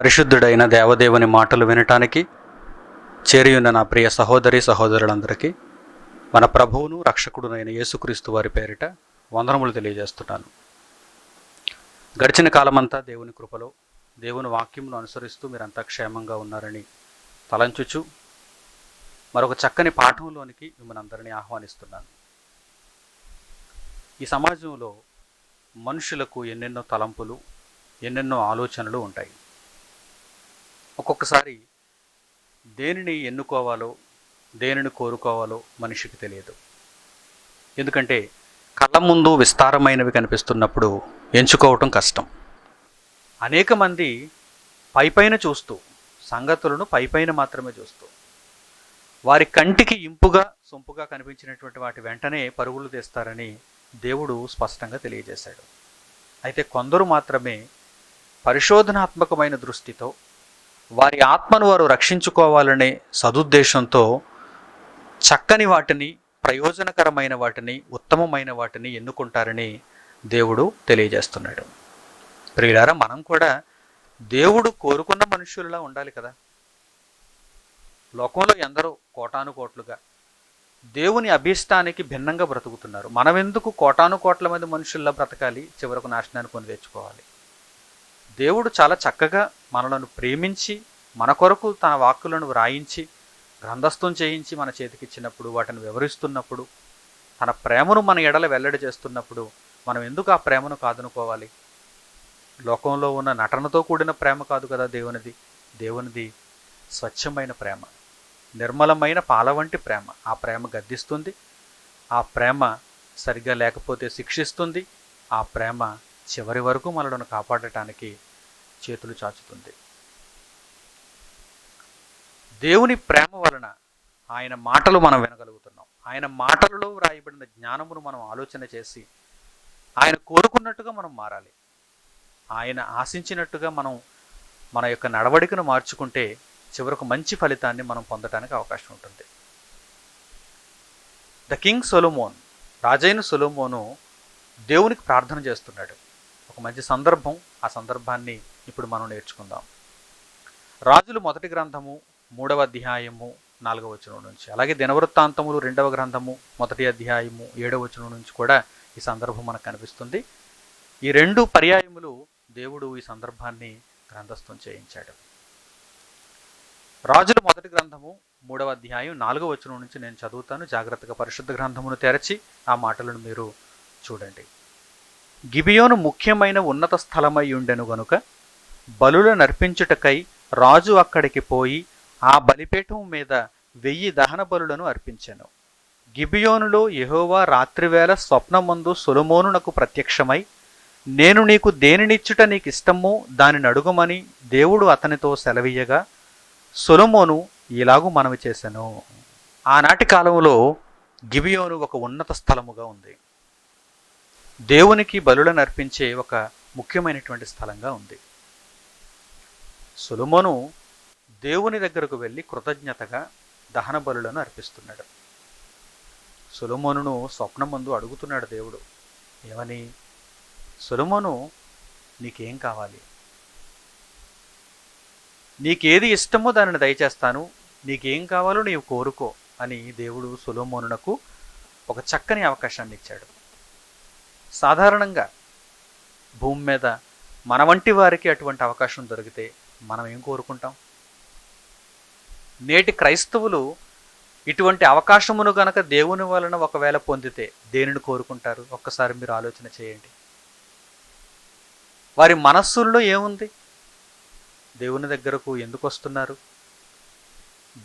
పరిశుద్ధుడైన దేవదేవుని మాటలు వినటానికి చేరియున్న నా ప్రియ సహోదరి సహోదరులందరికీ మన ప్రభువును రక్షకుడునైన యేసుక్రీస్తు వారి పేరిట వందనములు తెలియజేస్తున్నాను. గడిచిన కాలమంతా దేవుని కృపలో దేవుని వాక్యమును అనుసరిస్తూ మీరంతా క్షేమంగా ఉన్నారని తలంచుచు మరొక చక్కని పాఠంలోనికి మిమ్మల్ని అందరినీ ఆహ్వానిస్తున్నాను. ఈ సమాజంలో మనుషులకు ఎన్నెన్నో తలంపులు, ఎన్నెన్నో ఆలోచనలు ఉంటాయి. ఒక్కొక్కసారి దేనిని ఎన్నుకోవాలో, దేనిని కోరుకోవాలో మనిషికి తెలియదు. ఎందుకంటే కళ్ళ ముందు విస్తారమైనవి కనిపిస్తున్నప్పుడు ఎంచుకోవటం కష్టం. అనేక మంది పైపైన చూస్తూ, సంగతులను పైపైన మాత్రమే చూస్తూ, వారి కంటికి ఇంపుగా సొంపుగా కనిపించినటువంటి వాటి వెంటనే పరుగులు తీస్తారని దేవుడు స్పష్టంగా తెలియజేశాడు. అయితే కొందరు మాత్రమే పరిశోధనాత్మకమైన దృష్టితో వారి ఆత్మను వారు రక్షించుకోవాలనే సదుద్దేశంతో చక్కని వాటిని, ప్రయోజనకరమైన వాటిని, ఉత్తమమైన వాటిని ఎన్నుకుంటారని దేవుడు తెలియజేస్తున్నాడు. ప్రియులారా, మనం కూడా దేవుడు కోరుకున్న మనుషులలా ఉండాలి కదా. లోకంలో ఎందరో కోటాను కోట్లుగా దేవుని అభీష్టానికి భిన్నంగా బ్రతుకుతున్నారు. మనం ఎందుకు కోటాను కోట్ల మంది మనుషుల్లా బ్రతకాలి, చివరకు నాశనాన్ని కొని తెచ్చుకోవాలి? దేవుడు చాలా చక్కగా మనలను ప్రేమించి మన కొరకు తన వాక్కులను వ్రాయించి గ్రంథస్థం చేయించి మన చేతికిచ్చినప్పుడు, వాటిని వివరిస్తున్నప్పుడు, తన ప్రేమను మన ఎడల వెల్లడి చేస్తున్నప్పుడు మనం ఎందుకు ఆ ప్రేమను కాదనుకోవాలి? లోకంలో ఉన్న నటనతో కూడిన ప్రేమ కాదు కదా దేవునిది. దేవునిది స్వచ్ఛమైన ప్రేమ, నిర్మలమైన పాల వంటి ప్రేమ. ఆ ప్రేమ గద్దిస్తుంది, ఆ ప్రేమ సరిగ్గా లేకపోతే శిక్షిస్తుంది, ఆ ప్రేమ చివరి వరకు మనలను కాపాడటానికి చేతులు చాచుతుంది. దేవుని ప్రేమ వలన ఆయన మాటలు మనం వినగలుగుతున్నాం. ఆయన మాటలలో వ్రాయబడిన జ్ఞానమును మనం ఆలోచన చేసి ఆయన కోరుకున్నట్టుగా మనం మారాలి. ఆయన ఆశించినట్టుగా మనం మన యొక్క నడవడికను మార్చుకుంటే చివరకు మంచి ఫలితాన్ని మనం పొందడానికి అవకాశం ఉంటుంది. ద కింగ్ సొలొమోన్, రాజైన సొలొమోను దేవునికి ప్రార్థన చేస్తున్నాడు. ఒక మంచి సందర్భం. ఆ సందర్భాన్ని ఇప్పుడు మనం నేర్చుకుందాం. రాజులు మొదటి గ్రంథము 3వ అధ్యాయము 4వ వచనం నుంచి, అలాగే దినవృత్తాంతములు 2వ గ్రంథము 1వ అధ్యాయము 7వ వచనం నుంచి కూడా ఈ సందర్భం మనకు కనిపిస్తుంది. ఈ 2 పర్యాయములు దేవుడు ఈ సందర్భాన్ని గ్రంథస్థం చేయించాడు. రాజులు మొదటి గ్రంథము 3వ అధ్యాయం 4వ వచనం నుంచి నేను చదువుతాను. జాగ్రత్తగా పరిశుద్ధ గ్రంథమును తెరచి ఆ మాటలను మీరు చూడండి. గిబియోను ముఖ్యమైన ఉన్నత స్థలమై ఉండెను గనుక బలుల నర్పించుటకై రాజు అక్కడికి పోయి ఆ బలిపీఠం మీద 1000 దహన బలులను అర్పించెను. గిబియోనులో యెహోవా రాత్రివేళ స్వప్నమందు సొలొమోనునకు ప్రత్యక్షమై, నేను నీకు దేనినిచ్చుట నీకు ఇష్టమో దానిని అడుగుమని దేవుడు అతనితో సెలవీయగా సొలొమోను ఇలాగు మనవి చేసెను. ఆనాటి కాలంలో గిబియోను ఒక ఉన్నత స్థలముగా ఉంది. దేవునికి బలులను అర్పించే ఒక ముఖ్యమైనటువంటి స్థలంగా ఉంది. సొలొమోను దేవుని దగ్గరకు వెళ్ళి కృతజ్ఞతగా దహన బలులను అర్పిస్తున్నాడు. సొలొమోనును స్వప్నమందు అడుగుతున్నాడు దేవుడు. ఏమని? సొలొమోను, నీకేం కావాలి? నీకేది ఇష్టమో దానిని దయచేస్తాను, నీకేం కావాలో నీవు కోరుకో అని దేవుడు సొలొమోనునకు ఒక చక్కని అవకాశాన్ని ఇచ్చాడు. సాధారణంగా భూమి మీద మన వంటి వారికి అటువంటి అవకాశం దొరికితే మనం ఏం కోరుకుంటాం? నేటి క్రైస్తవులు ఇటువంటి అవకాశమును గనక దేవుని వలన ఒకవేళ పొందితే దేనిని కోరుకుంటారు? ఒక్కసారి మీరు ఆలోచన చేయండి. వారి మనస్సుల్లో ఏముంది? దేవుని దగ్గరకు ఎందుకు వస్తున్నారు?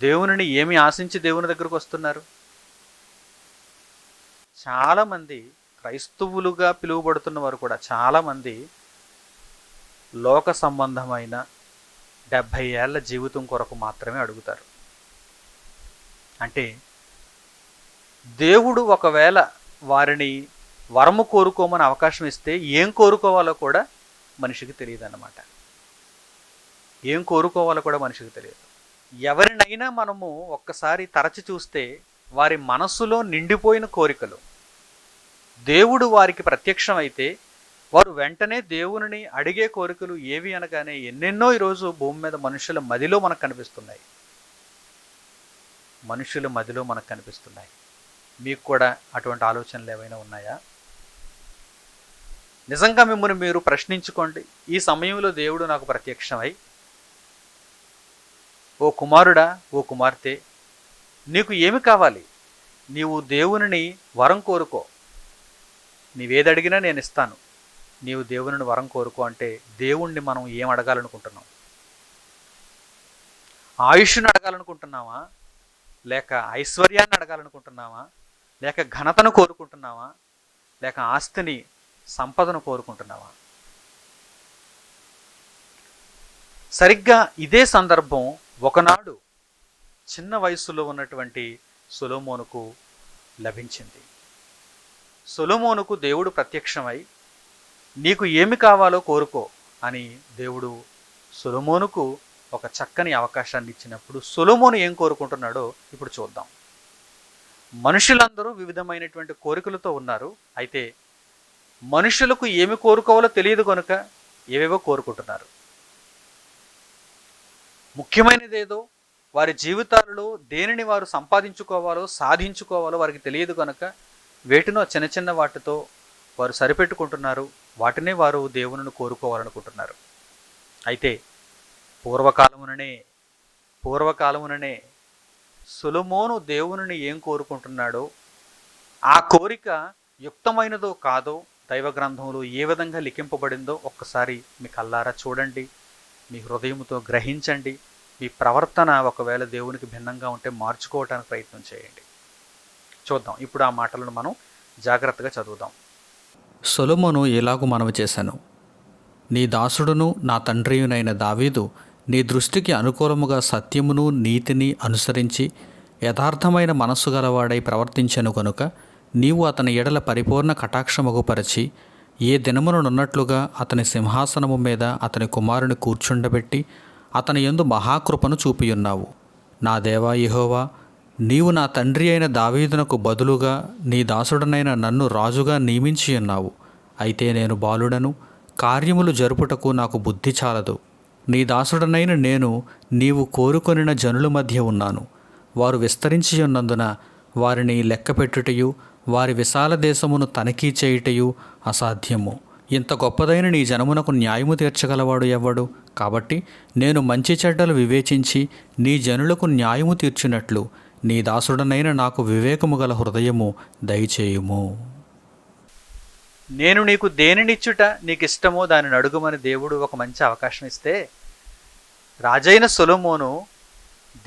దేవునిని ఏమి ఆశించి దేవుని దగ్గరకు వస్తున్నారు? చాలామంది క్రైస్తవులుగా పిలువబడుతున్న వారు కూడా చాలామంది లోక సంబంధమైన 70 ఏళ్ల జీవితం కొరకు మాత్రమే అడుగుతారు. అంటే దేవుడు ఒకవేళ వారిని వరము కోరుకోమని అవకాశం ఇస్తే ఏం కోరుకోవాలో కూడా మనిషికి తెలియదు అన్నమాట. ఏం కోరుకోవాలో కూడా మనిషికి తెలియదు. ఎవరినైనా మనము ఒక్కసారి తరచి చూస్తే వారి మనస్సులో నిండిపోయిన కోరికలు దేవుడు వారికి ప్రత్యక్షమైతే వారు వెంటనే దేవునిని అడిగే కోరికలు ఏవి అనగానే ఎన్నెన్నో ఈరోజు భూమి మీద మనుషుల మదిలో మనకు కనిపిస్తున్నాయి. మనుషుల మదిలో మనకు కనిపిస్తున్నాయి. మీకు కూడా అటువంటి ఆలోచనలు ఏమైనా ఉన్నాయా? నిజంగా మిమ్మల్ని మీరు ప్రశ్నించుకోండి. ఈ సమయంలో దేవుడు నాకు ప్రత్యక్షమై, ఓ కుమారుడా, ఓ కుమార్తె, నీకు ఏమి కావాలి? నీవు దేవునిని వరం కోరుకో, నీవేది అడిగినా నేను ఇస్తాను, నీవు దేవునిని వరం కోరుకో అంటే దేవుణ్ణి మనం ఏం అడగాలనుకుంటున్నాం? ఆయుష్ను అడగాలనుకుంటున్నావా? లేక ఐశ్వర్యాన్ని అడగాలనుకుంటున్నావా? లేక ఘనతను కోరుకుంటున్నావా? లేక ఆస్తిని, సంపదను కోరుకుంటున్నావా? సరిగ్గా ఇదే సందర్భం ఒకనాడు చిన్న వయసులో ఉన్నటువంటి సొలొమోనుకు లభించింది. సొలొమోనుకు దేవుడు ప్రత్యక్షమై, నీకు ఏమి కావాలో కోరుకో అని దేవుడు సొలొమోనుకు ఒక చక్కని అవకాశాన్ని ఇచ్చినప్పుడు సొలొమోను ఏం కోరుకుంటున్నాడో ఇప్పుడు చూద్దాం. మనుషులందరూ వివిధమైనటువంటి కోరికలతో ఉన్నారు. అయితే మనుషులకు ఏమి కోరుకోవాలో తెలియదు కనుక ఏవేవో కోరుకుంటున్నారు. ముఖ్యమైనదేదో, వారి జీవితాలలో దేనిని వారు సంపాదించుకోవాలో, సాధించుకోవాలో వారికి తెలియదు కనుక వేటినో చిన్న చిన్న వాటితో వారు సరిపెట్టుకుంటున్నారు. వాటినే వారు దేవునిని కోరుకోవాలనుకుంటున్నారు. అయితే పూర్వకాలముననే సొలొమోను దేవునిని ఏం కోరుకుంటున్నాడో, ఆ కోరిక యుక్తమైనదో కాదో దైవ గ్రంథంలో ఏ విధంగా లిఖింపబడిందో ఒక్కసారి మీ కళ్ళారా చూడండి, మీ హృదయంతో గ్రహించండి. మీ ప్రవర్తన ఒకవేళ దేవునికి భిన్నంగా ఉంటే మార్చుకోవటానికి ప్రయత్నం చేయండి. చూద్దాం. ఇప్పుడు ఆ మాటలను మనం జాగ్రత్తగా చదువుదాం. సొలొమోను ఇలాగు మనవి చేశాను. నీ దాసుడును నా తండ్రియునైన దావీదు నీ దృష్టికి అనుకూలముగా సత్యమును నీతిని అనుసరించి యథార్థమైన మనస్సు గలవాడై ప్రవర్తించెను గనుక నీవు అతని ఎడల పరిపూర్ణ కటాక్షమగుపరచి ఏ దినమునున్నట్లుగా అతని సింహాసనము మీద అతని కుమారుని కూర్చుండబెట్టి అతని యందు మహాకృపను చూపియున్నావు. నా దేవా యెహోవా, నీవు నా తండ్రి అయిన దావీదునకు బదులుగా నీ దాసుడనైన నన్ను రాజుగా నియమించియున్నావు. అయితే నేను బాలుడను, కార్యములు జరుపుటకు నాకు బుద్ధి చాలదు. నీ దాసుడనైన నేను నీవు కోరుకొనిన జనుల మధ్య ఉన్నాను. వారు విస్తరించి ఉన్నందున వారిని లెక్కపెట్టుటయు వారి విశాల దేశమును తనిఖీ చేయుటయు అసాధ్యము. ఇంత గొప్పదైన నీ జనమునకు న్యాయము తీర్చగలవాడు ఎవడు? కాబట్టి నేను మంచి చెడ్డలు వివేచించి నీ జనులకు న్యాయము తీర్చినట్లు నీ దాసుడనైన నాకు వివేకము గల హృదయము దయచేయుము. నేను నీకు దేనినిచ్చుట నీకు ఇష్టమో దానిని అడుగుమని దేవుడు ఒక మంచి అవకాశం ఇస్తే, రాజైన సొలొమోను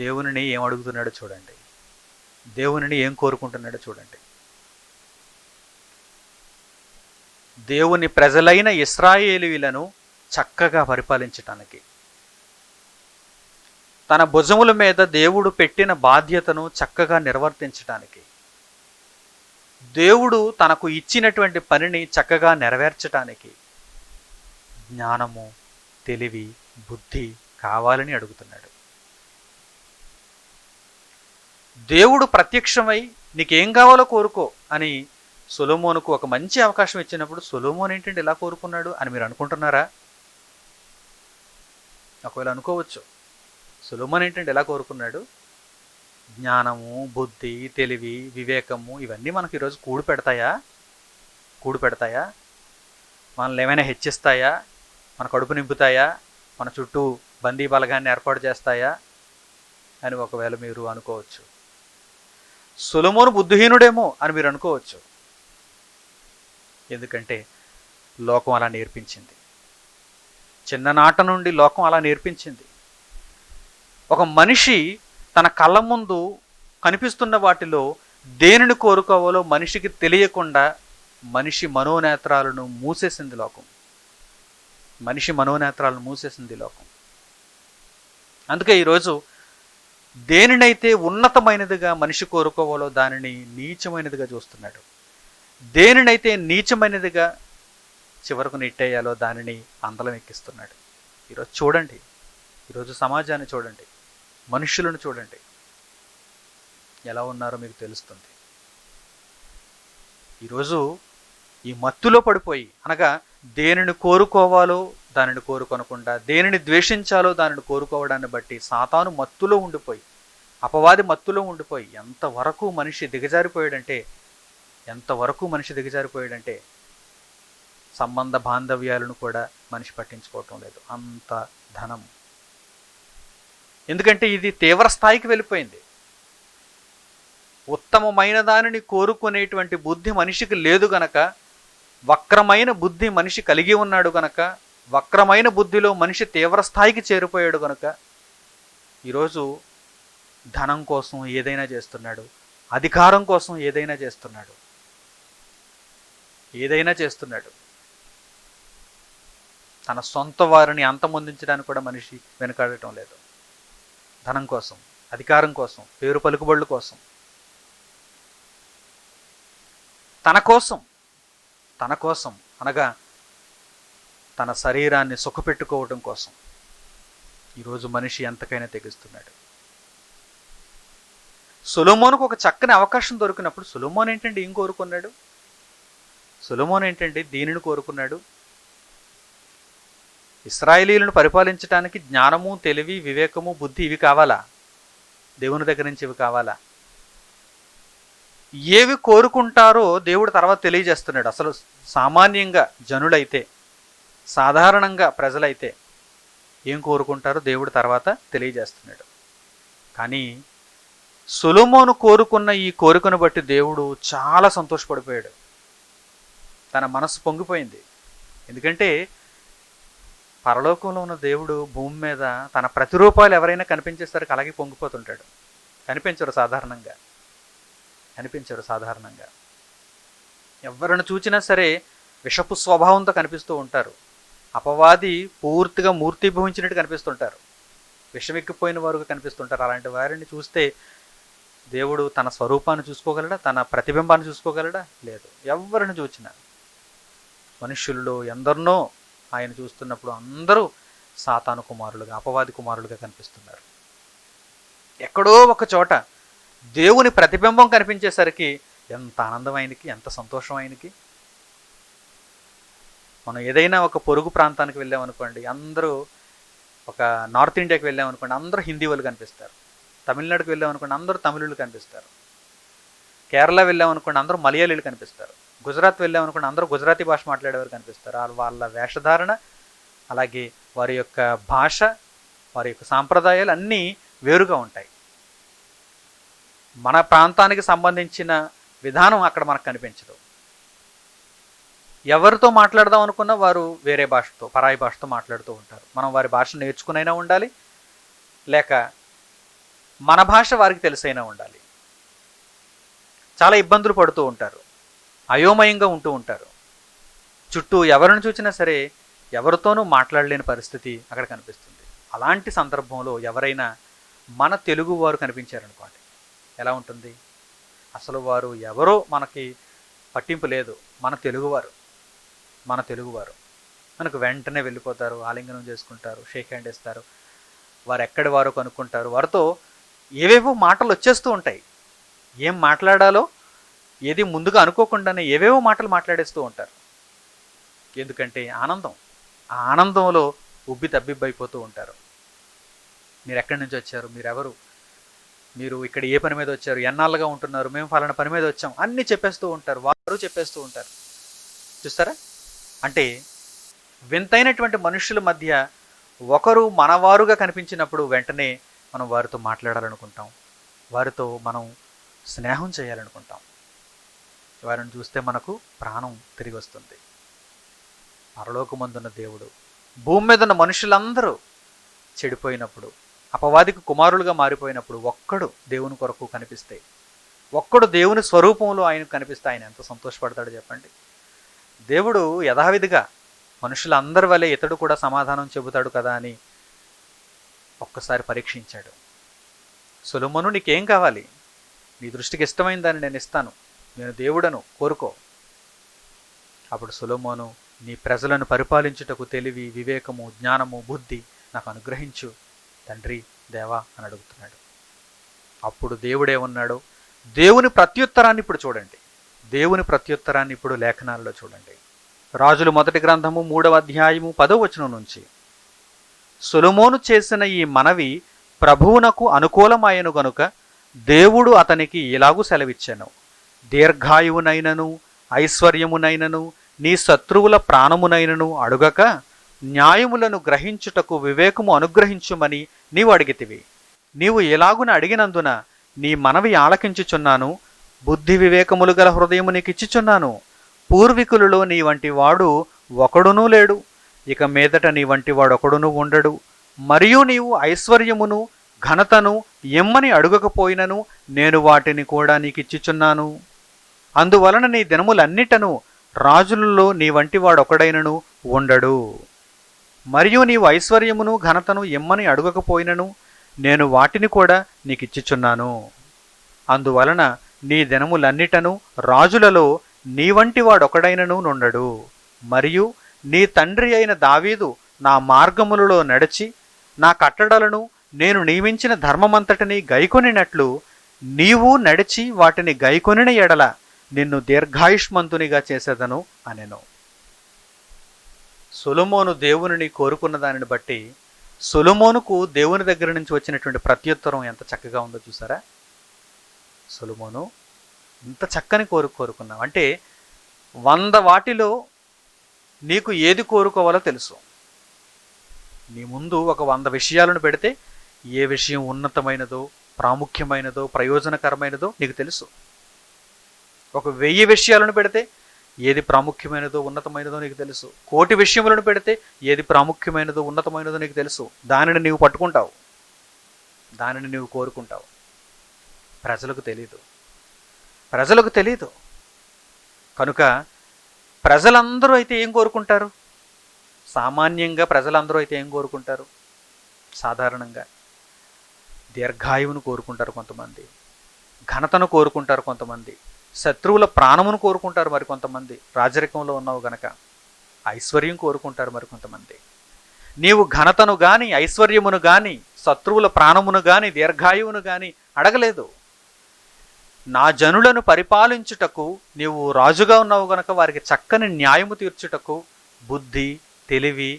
దేవునిని ఏం అడుగుతున్నాడో చూడండి. దేవునిని ఏం కోరుకుంటున్నాడో చూడండి. దేవుని ప్రజలైన ఇశ్రాయేలీయులను చక్కగా పరిపాలించటానికి, తన భుజముల మీద దేవుడు పెట్టిన బాధ్యతను చక్కగా నిర్వర్తించటానికి, దేవుడు తనకు ఇచ్చినటువంటి పనిని చక్కగా నెరవేర్చటానికి జ్ఞానము, తెలివి, బుద్ధి కావాలని అడుగుతున్నాడు. దేవుడు ప్రత్యక్షమై నీకేం కావాలో కోరుకో అని సొలొమోనుకు ఒక మంచి అవకాశం ఇచ్చినప్పుడు సొలొమోను ఏంటంటే ఇలా కోరుకున్నాడు అని మీరు అనుకుంటున్నారా? ఒకవేళ అనుకోవచ్చు, సొలొమోను ఏంటంటే ఎలా కోరుకున్నాడు? జ్ఞానము, బుద్ధి, తెలివి, వివేకము ఇవన్నీ మనకు ఈరోజు కూడు పెడతాయా? మనల్ని ఏమైనా హెచ్చిస్తాయా? మన కడుపు నింపుతాయా? మన చుట్టూ బందీ బలగాన్ని ఏర్పాటు చేస్తాయా అని ఒకవేళ మీరు అనుకోవచ్చు. సొలొమోను బుద్ధిహీనుడేమో అని మీరు అనుకోవచ్చు. ఎందుకంటే లోకం అలా నేర్పించింది. చిన్ననాట నుండి లోకం అలా నేర్పించింది. ఒక మనిషి తన కళ్ళ ముందు కనిపిస్తున్న వాటిలో దేనిని కోరుకోవాలో మనిషికి తెలియకుండా మనిషి మనోనేత్రాలను మూసేసింది లోకం. అందుకే ఈరోజు దేనినైతే ఉన్నతమైనదిగా మనిషి కోరుకోవాలో దానిని నీచమైనదిగా చూస్తున్నాడు. దేనినైతే నీచమైనదిగా చివరకు నెట్టేయాలో దానిని అందలం ఎక్కిస్తున్నాడు. ఈరోజు చూడండి, ఈరోజు సమాజాన్ని చూడండి, మనుషులను చూడండి, ఎలా ఉన్నారో మీకు తెలుస్తుంది. ఈరోజు ఈ మత్తులో పడిపోయి, అనగా దేనిని కోరుకోవాలో దానిని కోరుకొనకుండా, దేనిని ద్వేషించాలో దానిని కోరుకోవడాన్ని బట్టి సాతాను మత్తులో ఉండిపోయి, అపవాది మత్తులో ఉండిపోయి ఎంతవరకు మనిషి దిగజారిపోయాడంటే సంబంధ బాంధవ్యాలను కూడా మనిషి పట్టించుకోవటం లేదు. అంత ధనం. ఎందుకంటే ఇది తీవ్ర స్థాయికి వెళ్ళిపోయింది. ఉత్తమమైన దానిని కోరుకునేటువంటి బుద్ధి మనిషికి లేదు గనక, వక్రమైన బుద్ధి మనిషి కలిగి ఉన్నాడు గనక, వక్రమైన బుద్ధిలో మనిషి తీవ్ర స్థాయికి చేరిపోయాడు గనక ఈరోజు ధనం కోసం ఏదైనా చేస్తున్నాడు, అధికారం కోసం ఏదైనా చేస్తున్నాడు. తన సొంత వారిని అంతమొందించడానికి కూడా మనిషి వెనకాడటం లేదు. ధనం కోసం, అధికారం కోసం, పేరు పలుకుబడుల కోసం, తన కోసం అనగా తన శరీరాన్ని సుఖపెట్టుకోవడం కోసం ఈరోజు మనిషి ఎంతకైనా తెగిస్తున్నాడు. సొలొమోనుకు ఒక చక్కని అవకాశం దొరికినప్పుడు సొలొమోన్ ఏంటండి ఏం కోరుకున్నాడు? సొలొమోన్ ఏంటండి దీనిని కోరుకున్నాడు? ఇశ్రాయేలీయులను పరిపాలించడానికి జ్ఞానము, తెలివి, వివేకము, బుద్ధి ఇవి కావాలా? దేవుని దగ్గర నుంచి ఇవి కావాలా? ఏవి కోరుకుంటారో దేవుడు తర్వాత తెలియజేస్తున్నాడు. అసలు సామాన్యంగా జనులైతే, సాధారణంగా ప్రజలైతే ఏం కోరుకుంటారో దేవుడు తర్వాత తెలియజేస్తున్నాడు. కానీ సొలొమోను కోరుకున్న ఈ కోరికను బట్టి దేవుడు చాలా సంతోషపడిపోయాడు. తన మనసు పొంగిపోయింది. ఎందుకంటే పరలోకంలో ఉన్న దేవుడు భూమి మీద తన ప్రతిరూపాలు ఎవరైనా కనిపించేసరికి అలాగే పొంగిపోతుంటాడు. కనిపించరు సాధారణంగా. ఎవరిని చూచినా సరే విషపు స్వభావంతో కనిపిస్తూ ఉంటారు. అపవాది పూర్తిగా మూర్తిభవించినట్టు కనిపిస్తుంటారు. విషమెక్కిపోయిన వారుగా కనిపిస్తుంటారు. అలాంటి వారిని చూస్తే దేవుడు తన స్వరూపాన్ని చూసుకోగలడా? తన ప్రతిబింబాన్ని చూసుకోగలడా? లేదు. ఎవరిని చూచినా మనుష్యుల్లో ఎందరినో ఆయన చూస్తున్నప్పుడు అందరూ సాతాను కుమారులుగా, అపవాది కుమారులుగా కనిపిస్తున్నారు. ఎక్కడో ఒక చోట దేవుని ప్రతిబింబం కనిపించేసరికి ఎంత ఆనందం ఆయనకి, ఎంత సంతోషం ఆయనకి. మనం ఏదైనా ఒక పొరుగు ప్రాంతానికి వెళ్ళామనుకోండి, అందరూ ఒక నార్త్ ఇండియాకి వెళ్ళామనుకోండి, అందరూ హిందీ వాళ్ళు కనిపిస్తారు. తమిళనాడుకి వెళ్ళామనుకోండి, అందరూ తమిళులు కనిపిస్తారు. కేరళ వెళ్ళామనుకోండి, అందరూ మలయాళీలు కనిపిస్తారు. గుజరాత్ వెళ్ళామనుకోండి, అందరూ గుజరాతీ భాష మాట్లాడేవారు కనిపిస్తారు. వాళ్ళ వేషధారణ, అలాగే వారి యొక్క భాష, వారి యొక్క సాంప్రదాయాలు అన్నీ వేరుగా ఉంటాయి. మన ప్రాంతానికి సంబంధించిన విధానం అక్కడ మనకు కనిపించదు. ఎవరితో మాట్లాడదాం అనుకున్నా వారు వేరే భాషతో, పరాయి భాషతో మాట్లాడుతూ ఉంటారు. మనం వారి భాష నేర్చుకునైనా ఉండాలి, లేక మన భాష వారికి తెలిసైనా ఉండాలి. చాలా ఇబ్బందులు పడుతూ ఉంటారు, అయోమయంగా ఉంటూ ఉంటారు. చుట్టూ ఎవరిని చూసినా సరే ఎవరితోనూ మాట్లాడలేని పరిస్థితి అక్కడ కనిపిస్తుంది. అలాంటి సందర్భంలో ఎవరైనా మన తెలుగు వారు కనిపించారనుకోండి, ఎలా ఉంటుంది? అసలు వారు ఎవరో మనకి పట్టింపు లేదు. మన తెలుగువారు మనకు వెంటనే వెళ్ళిపోతారు, ఆలింగనం చేసుకుంటారు, షేక్ హ్యాండ్ ఇస్తారు. వారు ఎక్కడి వారో కనుక్కుంటారు. వారితో ఏవేవో మాటలు వచ్చేస్తూ ఉంటాయి. ఏం మాట్లాడాలో ఏది ముందుగా అనుకోకుండానే ఏవేవో మాటలు మాట్లాడేస్తూ ఉంటారు. ఎందుకంటే ఆనందం, ఆ ఆనందంలో ఉబ్బి తబ్బిబ్బైపోతూ ఉంటారు. మీరు ఎక్కడి నుంచి వచ్చారు, మీరెవరు, మీరు ఇక్కడ ఏ పని మీద వచ్చారు, ఎన్నాళ్ళుగా ఉంటున్నారు, మేము ఫలానా పని మీద వచ్చాం అన్నీ చెప్పేస్తూ ఉంటారు. వారు చెప్పేస్తూ ఉంటారు. చూస్తారా? అంటే వింతైనటువంటి మనుషుల మధ్య ఒకరు మనవారుగా కనిపించినప్పుడు వెంటనే మనం వారితో మాట్లాడాలనుకుంటాం, వారితో మనం స్నేహం చేయాలనుకుంటాం. వారిని చూస్తే మనకు ప్రాణం తిరిగి వస్తుంది. పరలోకమందున్న దేవుడు భూమి మీద ఉన్న మనుషులందరూ చెడిపోయినప్పుడు, అపవాదికి కుమారులుగా మారిపోయినప్పుడు ఒక్కడు దేవుని కొరకు కనిపిస్తే, ఒక్కడు దేవుని స్వరూపంలో ఆయనకు కనిపిస్తే ఆయన ఎంత సంతోషపడతాడో చెప్పండి. దేవుడు యథావిధిగా మనుషులందరి వలె ఇతడు కూడా సమాధానం చెబుతాడు కదా అని ఒక్కసారి పరీక్షించాడు. సొలొమోను, నీకేం కావాలి? నీ దృష్టికి ఇష్టమైన దాన్ని నేను ఇస్తాను, నేను దేవుడను, కోరుకో. అప్పుడు సొలొమోను, నీ ప్రజలను పరిపాలించుటకు తెలివి, వివేకము, జ్ఞానము, బుద్ధి నాకు అనుగ్రహించు తండ్రి దేవా అని అడుగుతున్నాడు. అప్పుడు దేవుడేమన్నాడు? దేవుని ప్రత్యుత్తరాన్ని ఇప్పుడు చూడండి. దేవుని ప్రత్యుత్తరాన్ని ఇప్పుడు లేఖనాల్లో చూడండి. రాజులు మొదటి గ్రంథము 3వ అధ్యాయము 10వ వచనం నుంచి. సొలొమోను చేసిన ఈ మనవి ప్రభువునకు అనుకూలమాయను గనుక దేవుడు అతనికి ఇలాగు సెలవిచ్చెను, దీర్ఘాయువునైనను ఐశ్వర్యమునైనను నీ శత్రువుల ప్రాణమునైనను అడుగక న్యాయములను గ్రహించుటకు వివేకము అనుగ్రహించుమని నీవు అడిగితివి. నీవు ఎలాగున అడిగినందున నీ మనవి ఆలకించుచున్నాను. బుద్ధి వివేకములు గల హృదయము నీకిచ్చుచున్నాను. పూర్వీకులలో నీ వంటి వాడు ఒకడునూ లేడు, ఇక మీదట నీ వంటి వాడొకడునూ ఉండడు. మరియు నీవు ఐశ్వర్యమును ఘనతను ఎమ్మని అడుగకపోయినను నేను వాటిని కూడా నీకిచ్చుచున్నాను. అందువలన నీ దినములన్నిటను రాజులలో నీ వంటి వాడొకడైనను ఉండడు. మరియు నీవు ఐశ్వర్యమును ఘనతను ఎమ్మని అడుగకపోయినను నేను వాటిని కూడా నీకిచ్చుచున్నాను. అందువలన నీ దినములన్నిటను రాజులలో నీ వంటి వాడొకడైనను నుండడు. మరియు నీ తండ్రి అయిన దావీదు నా మార్గములలో నడిచి నా కట్టడలను నేను నియమించిన ధర్మమంతటిని గైకొనినట్లు నీవు నడిచి వాటిని గైకొనిన ఎడల నిన్ను దీర్ఘాయుష్మంతునిగా చేసేదను అనెను. సొలొమోను దేవునిని కోరుకున్న దానిని బట్టి సొలొమోనుకు దేవుని దగ్గర నుంచి వచ్చినటువంటి ప్రత్యుత్తరం ఎంత చక్కగా ఉందో చూసారా. సొలొమోను ఇంత చక్కని కోరుకున్నావు అంటే 100 వాటిలో నీకు ఏది కోరుకోవాలో తెలుసు. నీ ముందు ఒక 100 విషయాలను పెడితే ఏ విషయం ఉన్నతమైనదో ప్రాముఖ్యమైనదో ప్రయోజనకరమైనదో నీకు తెలుసు. ఒక 1000 విషయాలను పెడితే ఏది ప్రాముఖ్యమైనదో ఉన్నతమైనదో నీకు తెలుసు. 1,000,000 విషయములను పెడితే ఏది ప్రాముఖ్యమైనదో ఉన్నతమైనదో నీకు తెలుసు. దానిని నీవు పట్టుకుంటావు, దానిని నీవు కోరుకుంటావు. ప్రజలకు తెలీదు కనుక ప్రజలందరూ అయితే ఏం కోరుకుంటారు? సామాన్యంగా ప్రజలందరూ అయితే ఏం కోరుకుంటారు? సాధారణంగా దీర్ఘాయువును కోరుకుంటారు కొంతమంది, ఘనతను కోరుకుంటారు కొంతమంది, శత్రువుల ప్రాణమును కోరుకుంటారు మరి కొంతమంది. రాజరికంలో ఉన్నావు గనక ఐశ్వర్యం కోరుకుంటారు మరి కొంతమంది. నీవు ఘనతను గాని ఐశ్వర్యమును గాని శత్రువుల ప్రాణమును గాని దీర్ఘాయువును గాని అడగలేదు. నా జనులను పరిపాలించుటకు నీవు రాజుగా ఉన్నావు గనక వారికి చక్కని న్యాయము తీర్చుటకు బుద్ధి తెలివి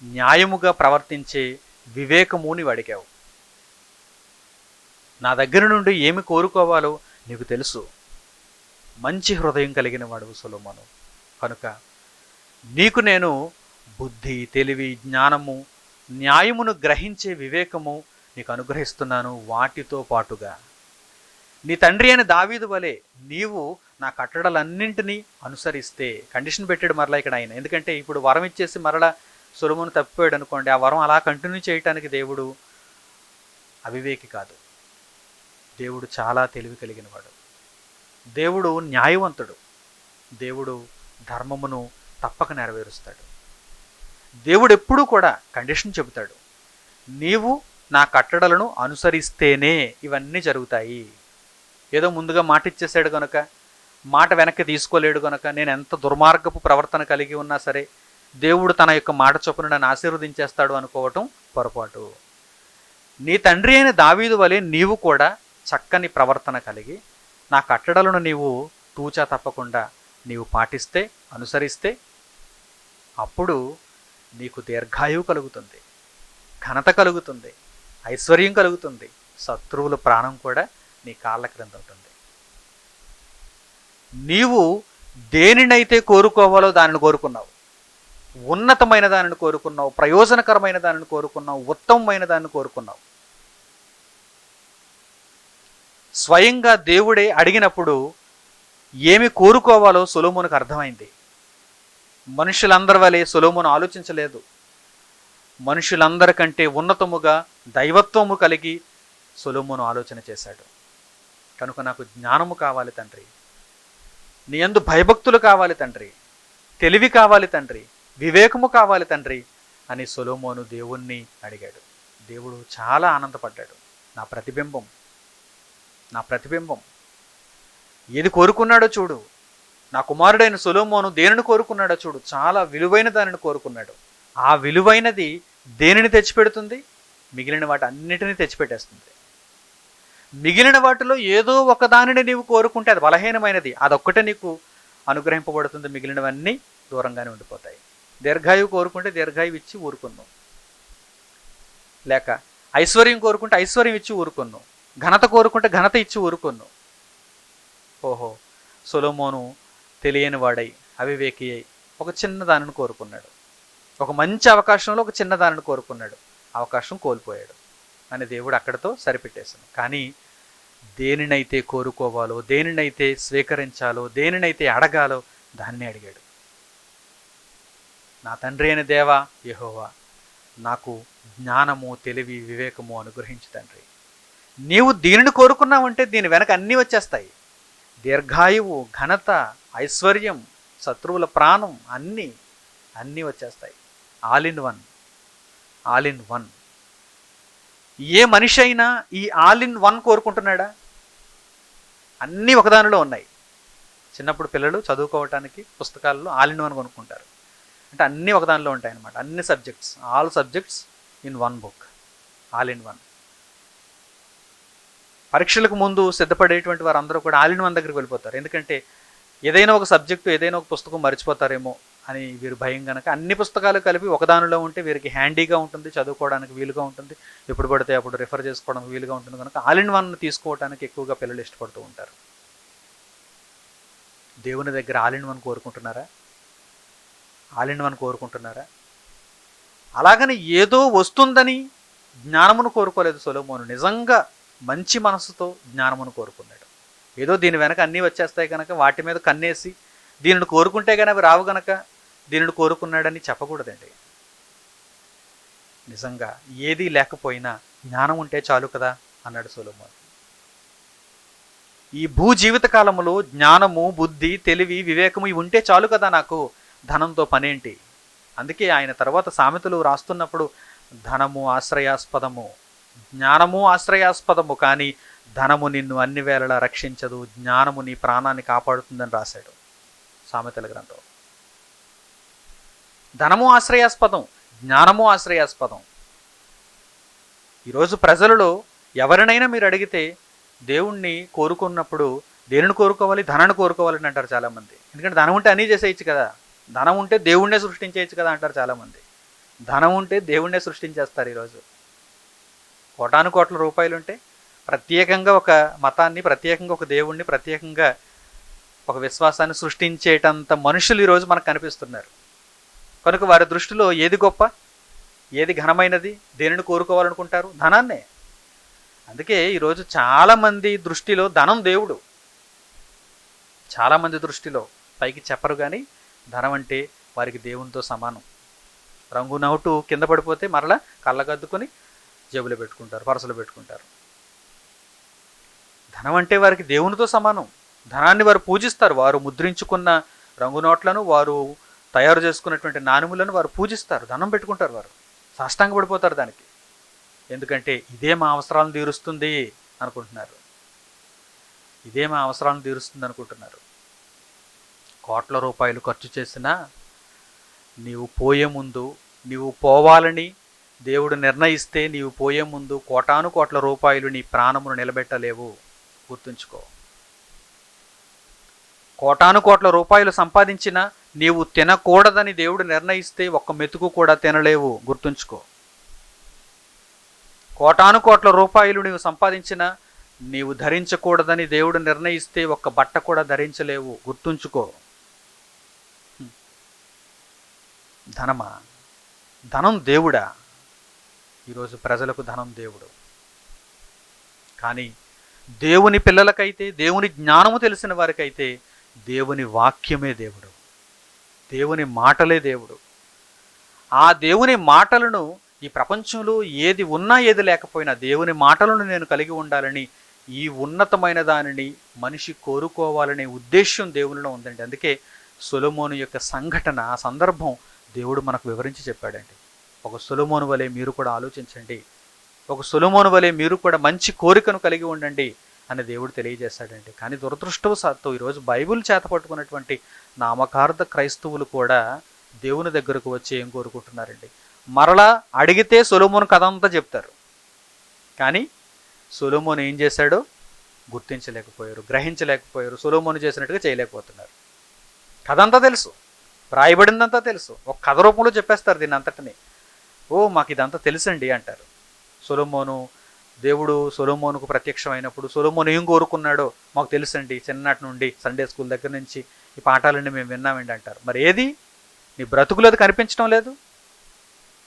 న్యాయముగా ప్రవర్తించే వివేకము నీవు అడిగావు. నా దగ్గర నుండి ఏమి కోరుకోవాలో నీకు తెలుసు. మంచి హృదయం కలిగిన వాడు సొలొమోను. కనుక నీకు నేను బుద్ధి తెలివి జ్ఞానము న్యాయమును గ్రహించే వివేకము నీకు అనుగ్రహిస్తున్నాను. వాటితో పాటుగా నీ తండ్రి అయిన దావీదు వలె నీవు నా కట్టడలన్నింటినీ అనుసరిస్తే, కండిషన్ పెట్టాడు మరలా ఇక్కడ ఆయన. ఎందుకంటే ఇప్పుడు వరం ఇచ్చేసి మరలా సొలొమోను తప్పిపోయాడు అనుకోండి, ఆ వరం అలా కంటిన్యూ చేయటానికి దేవుడు అవివేకి కాదు. దేవుడు చాలా తెలివి కలిగిన వాడు. దేవుడు న్యాయవంతుడు. దేవుడు ధర్మమును తప్పక నెరవేరుస్తాడు. దేవుడు ఎప్పుడూ కూడా కండిషన్ చెబుతాడు, నీవు నా కట్టడలను అనుసరిస్తేనే ఇవన్నీ జరుగుతాయి. ఏదో ముందుగా మాట ఇచ్చేసాడు కనుక, మాట వెనక్కి తీసుకోలేడు కనుక, నేను ఎంత దుర్మార్గపు ప్రవర్తన కలిగి ఉన్నా సరే దేవుడు తన యొక్క మాట చొప్పున నన్ను ఆశీర్వదించేస్తాడు అనుకోవటం పొరపాటు. నీ తండ్రి అయిన దావీదు వలె నీవు కూడా చక్కని ప్రవర్తన కలిగి నా కట్టడలను నీవు తూచా తప్పకుండా నీవు పాటిస్తే అనుసరిస్తే అప్పుడు నీకు దీర్ఘాయువు కలుగుతుంది, ఘనత కలుగుతుంది, ఐశ్వర్యం కలుగుతుంది, శత్రువుల ప్రాణం కూడా నీ కాళ్ళ క్రింద ఉంటుంది. నీవు దేనినైతే కోరుకోవాలో దానిని కోరుకున్నావు. ఉన్నతమైన దానిని కోరుకున్నావు, ప్రయోజనకరమైన దానిని కోరుకున్నావు, ఉత్తమమైన దానిని కోరుకున్నావు. స్వయంగా దేవుడే అడిగినప్పుడు ఏమి కోరుకోవాలో సొలొమోనుకు అర్థమైంది. మనుషులందరి వలె సొలొమోను ఆలోచించలేదు. మనుషులందరికంటే ఉన్నతముగా దైవత్వము కలిగి సొలొమోను ఆలోచన చేశాడు. కనుక నాకు జ్ఞానము కావాలి తండ్రి, నీ యందు భయభక్తులు కావాలి తండ్రి, తెలివి కావాలి తండ్రి, వివేకము కావాలి తండ్రి అని సొలొమోను దేవుణ్ణి అడిగాడు. దేవుడు చాలా ఆనందపడ్డాడు. నా ప్రతిబింబం ఏది కోరుకున్నాడో చూడు. నా కుమారుడైన సొలొమోను దేనిని కోరుకున్నాడో చూడు. చాలా విలువైన దానిని కోరుకున్నాడు. ఆ విలువైనది దేనిని తెచ్చిపెడుతుంది? మిగిలిన వాటి అన్నిటినీ తెచ్చిపెట్టేస్తుంది. మిగిలిన వాటిలో ఏదో ఒక దానిని నీవు కోరుకుంటే అది బలహీనమైనది, అదొక్కటే నీకు అనుగ్రహింపబడుతుంది. మిగిలినవన్నీ దూరంగానే ఉండిపోతాయి. దీర్ఘాయువు కోరుకుంటే దీర్ఘాయువు ఇచ్చి ఊరుకున్నాం, లేక ఐశ్వర్యం కోరుకుంటే ఐశ్వర్యం ఇచ్చి ఊరుకున్నాం, ఘనత కోరుకుంటే ఘనత ఇచ్చి ఊరుకున్నాం. ఓహో, సొలొమోను తెలియని వాడై అవివేకి అయి ఒక చిన్న దానిని కోరుకున్నాడు, ఒక మంచి అవకాశంలో ఒక చిన్న దానిని కోరుకున్నాడు, అవకాశం కోల్పోయాడు అని దేవుడు అక్కడితో సరిపెట్టేశాను. కానీ దేనినైతే కోరుకోవాలో, దేనినైతే స్వీకరించాలో, దేనినైతే అడగాలో దాన్నే అడిగాడు. నా తండ్రి అయిన దేవా యెహోవా, నాకు జ్ఞానము, తెలివి, వివేకము అనుగ్రహించు తండ్రి. నీవు దీనిని కోరుకున్నావంటే దీని వెనక అన్నీ వచ్చేస్తాయి. దీర్ఘాయువు, ఘనత, ఐశ్వర్యం, శత్రువుల ప్రాణం, అన్నీ వచ్చేస్తాయి. All in one, all in one. ఏ మనిషి అయినా ఈ ఆల్ ఇన్ వన్ కోరుకుంటున్నాడా? అన్నీ ఒకదానిలో ఉన్నాయి. చిన్నప్పుడు పిల్లలు చదువుకోవటానికి పుస్తకాల్లో ఆల్ ఇన్ వన్ కొనుక్కుంటారు. అంటే అన్నీ ఒకదానిలో ఉంటాయన్నమాట. అన్ని subjects, all subjects in one book, all in one. పరీక్షలకు ముందు సిద్ధపడేటువంటి వారందరూ కూడా ఆల్ ఇన్ వన్ దగ్గరికి వెళ్ళిపోతారు. ఎందుకంటే ఏదైనా ఒక సబ్జెక్టు, ఏదైనా ఒక పుస్తకం మర్చిపోతారేమో అని వీరు భయం కనుక అన్ని పుస్తకాలు కలిపి ఒకదానిలో ఉంటే వీరికి హ్యాండీగా ఉంటుంది, చదువుకోవడానికి వీలుగా ఉంటుంది, ఎప్పుడు పడితే అప్పుడు రిఫర్ చేసుకోవడానికి వీలుగా ఉంటుంది కనుక ఆల్ ఇన్ వన్ తీసుకోవడానికి ఎక్కువగా పిల్లలు ఇష్టపడుతూ ఉంటారు. దేవుని దగ్గర ఆల్ ఇన్ వన్ కోరుకుంటున్నారా? ఆల్ ఇన్ వన్ కోరుకుంటున్నారా? అలాగని ఏదో వస్తుందని జ్ఞానమును కోరుకోలేదు సొలొమోను. నిజంగా మంచి మనసుతో జ్ఞానమును కోరుకున్నాడు. ఏదో దీని వెనక అన్నీ వచ్చేస్తాయి కనుక వాటి మీద కన్నేసి దీనిని కోరుకుంటే కానీ అవి రావు గనక దీనిని కోరుకున్నాడని చెప్పకూడదండి. నిజంగా ఏదీ లేకపోయినా జ్ఞానం ఉంటే చాలు కదా అన్నాడు సొలొమోను. ఈ భూ జీవిత కాలంలో జ్ఞానము, బుద్ధి, తెలివి, వివేకము ఇవి ఉంటే చాలు కదా, నాకు ధనంతో పనేంటి? అందుకే ఆయన తర్వాత సామెతలు రాస్తున్నప్పుడు ధనము ఆశ్రయాస్పదము, జ్ఞానము ఆశ్రయాస్పదము, కానీ ధనము నిన్ను అన్ని వేళలా రక్షించదు, జ్ఞానము నీ ప్రాణాన్ని కాపాడుతుందని రాశాడు సామెతల గ్రంథం. ధనము ఆశ్రయాస్పదం, జ్ఞానము ఆశ్రయాస్పదం. ఈరోజు ప్రజలలో ఎవరినైనా మీరు అడిగితే దేవుణ్ణి కోరుకున్నప్పుడు దేనిని కోరుకోవాలి? ధనాన్ని కోరుకోవాలని అంటారు చాలామంది. ఎందుకంటే ధనం ఉంటే అన్నీ చేసేయచ్చు కదా, ధనం ఉంటే దేవుణ్ణే సృష్టించేయచ్చు కదా అంటారు చాలామంది. ధనం ఉంటే దేవుణ్ణే సృష్టించేస్తారు. ఈరోజు కోటాను కోట్ల రూపాయలు ఉంటే ప్రత్యేకంగా ఒక మతాన్ని, ప్రత్యేకంగా ఒక దేవుణ్ణి, ప్రత్యేకంగా ఒక విశ్వాసాన్ని సృష్టించేటంత మనుషులు ఈరోజు మనకు కనిపిస్తున్నారు. కనుక వారి దృష్టిలో ఏది గొప్ప, ఏది ఘనమైనది, దేనిని కోరుకోవాలనుకుంటారు? ధనాన్నే. అందుకే ఈరోజు చాలామంది దృష్టిలో ధనం దేవుడు. చాలామంది దృష్టిలో పైకి చెప్పరు కానీ ధనం అంటే వారికి దేవునితో సమానం. రంగు నవ్వుటూ కింద పడిపోతే మరలా కళ్ళగద్దుకొని జేబులో పెట్టుకుంటారు, పరసలో పెట్టుకుంటారు. ధనం అంటే వారికి దేవునితో సమానం. ధనాన్ని వారు పూజిస్తారు. వారు ముద్రించుకున్న రంగు నోట్లను, వారు తయారు చేసుకున్నటువంటి నాణెములను వారు పూజిస్తారు, ధనం పెట్టుకుంటారు, వారు సాష్టాంగపడిపోతారు దానికి. ఎందుకంటే ఇదే మా అవసరాలను తీరుస్తుంది అనుకుంటున్నారు, ఇదే మా అవసరాలను తీరుస్తుంది అనుకుంటున్నారు. కోట్ల రూపాయలు ఖర్చు చేసినా నీవు పోయే ముందు, నీవు పోవాలని దేవుడు నిర్ణయిస్తే నీవు పోయే ముందు కోటాను కోట్ల రూపాయలు నీ ప్రాణమును నిలబెట్టలేవు, గుర్తుంచుకో. కోటాను కోట్ల రూపాయలు సంపాదించినా నీవు తినకూడదని దేవుడు నిర్ణయిస్తే ఒక్క మెతుకు కూడా తినలేవు, గుర్తుంచుకో. కోటాను కోట్ల రూపాయలు నీవు సంపాదించినా నీవు ధరించకూడదని దేవుడు నిర్ణయిస్తే ఒక్క బట్ట కూడా ధరించలేవు, గుర్తుంచుకో. ధనమా? ధనం దేవుడా? ఈరోజు ప్రజలకు ధనం దేవుడు. కానీ దేవుని పిల్లలకైతే, దేవుని జ్ఞానము తెలిసిన వారికైతే దేవుని వాక్యమే దేవుడు, దేవుని మాటలే దేవుడు. ఆ దేవుని మాటలను ఈ ప్రపంచంలో ఏది ఉన్నా ఏది లేకపోయినా దేవుని మాటలను నేను కలిగి ఉండాలని, ఈ ఉన్నతమైన దానిని మనిషి కోరుకోవాలనే ఉద్దేశ్యం దేవునిలో ఉందండి. అందుకే సొలొమోను యొక్క సంఘటన, ఆ సందర్భం దేవుడు మనకు వివరించి చెప్పాడండి. ఒక సొలొమోను వలె మీరు కూడా ఆలోచించండి, ఒక సొలొమోను వలె మీరు కూడా మంచి కోరికను కలిగి ఉండండి అని దేవుడు తెలియజేశాడండి. కానీ దురదృష్టవశాత్తు ఈరోజు బైబిల్ చేత పట్టుకున్నటువంటి నామకార్థ క్రైస్తవులు కూడా దేవుని దగ్గరకు వచ్చి ఏం కోరుకుంటున్నారండి? మరలా అడిగితే సొలొమోను కథ అంతా చెప్తారు, కానీ సొలొమోను ఏం చేశాడో గుర్తించలేకపోయారు, గ్రహించలేకపోయారు, సొలొమోను చేసినట్టుగా చేయలేకపోతున్నారు. కథ అంతా తెలుసు, రాయబడిందంతా తెలుసు, ఒక కథ రూపంలో చెప్పేస్తారు దీన్ని అంతటిని. ఓ మాకు ఇదంతా తెలుసండి అంటారు. సొలొమోను, దేవుడు సొలొమోనుకు ప్రత్యక్షమైనప్పుడు సొలొమోను ఏం కోరుకున్నాడో మాకు తెలుసండి, చిన్ననాటి నుండి సండే స్కూల్ దగ్గర నుంచి ఈ పాఠాలన్నీ మేము విన్నామండి అంటారు. మరి ఏది నీ బ్రతుకులో అది కనిపించడం లేదు?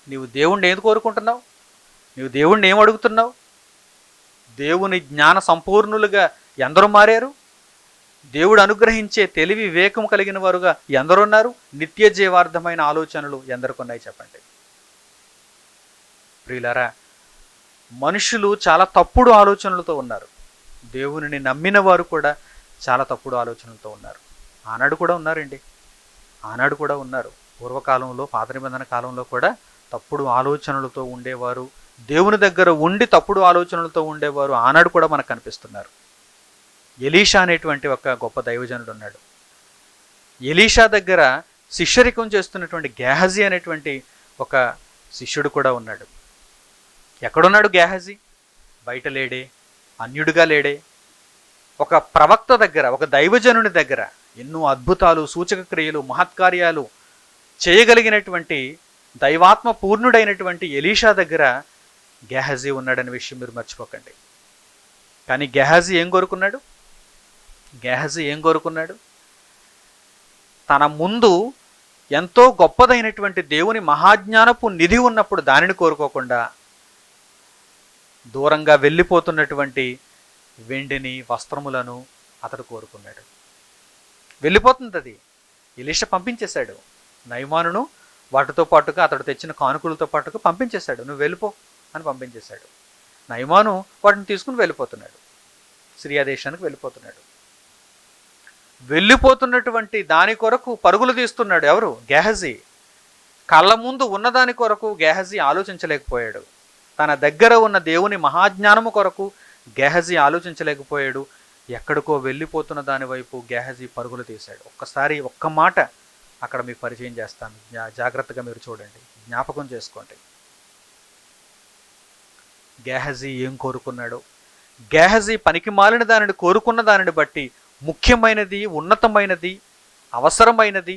నీవు దేవుణ్ణి ఏది కోరుకుంటున్నావు? నీవు దేవుణ్ణి ఏం అడుగుతున్నావు? దేవుని జ్ఞాన సంపూర్ణులుగా ఎందరూ మారారు? దేవుడు అనుగ్రహించే తెలివి వివేకం కలిగిన వారుగా ఎందరున్నారు? నిత్య జీవార్థమైన ఆలోచనలు ఎందరికొన్నాయి చెప్పండి. ప్రియులారా, మనుషులు చాలా తప్పుడు ఆలోచనలతో ఉన్నారు. దేవునిని నమ్మిన వారు కూడా చాలా తప్పుడు ఆలోచనలతో ఉన్నారు. ఆనాడు కూడా ఉన్నారండి, ఆనాడు కూడా ఉన్నారు. పూర్వకాలంలో, పాత నిబంధన కాలంలో కూడా తప్పుడు ఆలోచనలతో ఉండేవారు, దేవుని దగ్గర ఉండి తప్పుడు ఆలోచనలతో ఉండేవారు ఆనాడు కూడా మనకు కనిపిస్తున్నారు. ఎలీషా అనేటువంటి ఒక గొప్ప దైవజనుడు ఉన్నాడు. ఎలీషా దగ్గర శిష్యరికం చేస్తున్నటువంటి గేహజీ అనేటువంటి ఒక శిష్యుడు కూడా ఉన్నాడు. ఎక్కడున్నాడు గేహజీ? బయట లేడే, అన్యుడిగా లేడే. ఒక ప్రవక్త దగ్గర, ఒక దైవజనుని దగ్గర ఎన్నో అద్భుతాలు, సూచక క్రియలు, మహత్కార్యాలు చేయగలిగినటువంటి దైవాత్మ పూర్ణుడైనటువంటి ఎలీషా దగ్గర గేహజీ ఉన్నాడనే విషయం మీరు మర్చిపోకండి. కానీ గేహజీ ఏం కోరుకున్నాడు? గేహజీ ఏం కోరుకున్నాడు? తన ముందు ఎంతో గొప్పదైనటువంటి దేవుని మహాజ్ఞానపు నిధి ఉన్నప్పుడు దానిని కోరుకోకుండా దూరంగా వెళ్ళిపోతున్నటువంటి వెండిని, వస్త్రములను అతడు కోరుకున్నాడు. వెళ్ళిపోతుంది అది. ఎలీషా పంపించేశాడు. నయమానును వాటితో పాటుగా అతడు తెచ్చిన కానుకలతో పాటుగా పంపించేశాడు. నువ్వు వెళ్ళిపో అని పంపించేశాడు. నయమాను వాటిని తీసుకుని వెళ్ళిపోతున్నాడు, సిరియా దేశానికి వెళ్ళిపోతున్నాడు. వెళ్ళిపోతున్నటువంటి దాని కొరకు పరుగులు తీస్తున్నాడు ఎవరు? గేహజీ. కళ్ళ ముందు ఉన్నదాని కొరకు గేహజీ ఆలోచించలేకపోయాడు. తన దగ్గర ఉన్న దేవుని మహాజ్ఞానము కొరకు గేహజీ ఆలోచించలేకపోయాడు. ఎక్కడికో వెళ్ళిపోతున్న దాని వైపు గేహజీ పరుగులు తీశాడు. ఒక్కసారి ఒక్క మాట అక్కడ మీకు పరిచయం చేస్తాను, జాగ్రత్తగా మీరు చూడండి, జ్ఞాపకం చేసుకోండి. గేహజీ ఏం కోరుకున్నాడో, గేహజీ పనికి మాలిన దానిని కోరుకున్న దానిని బట్టి ముఖ్యమైనది, ఉన్నతమైనది, అవసరమైనది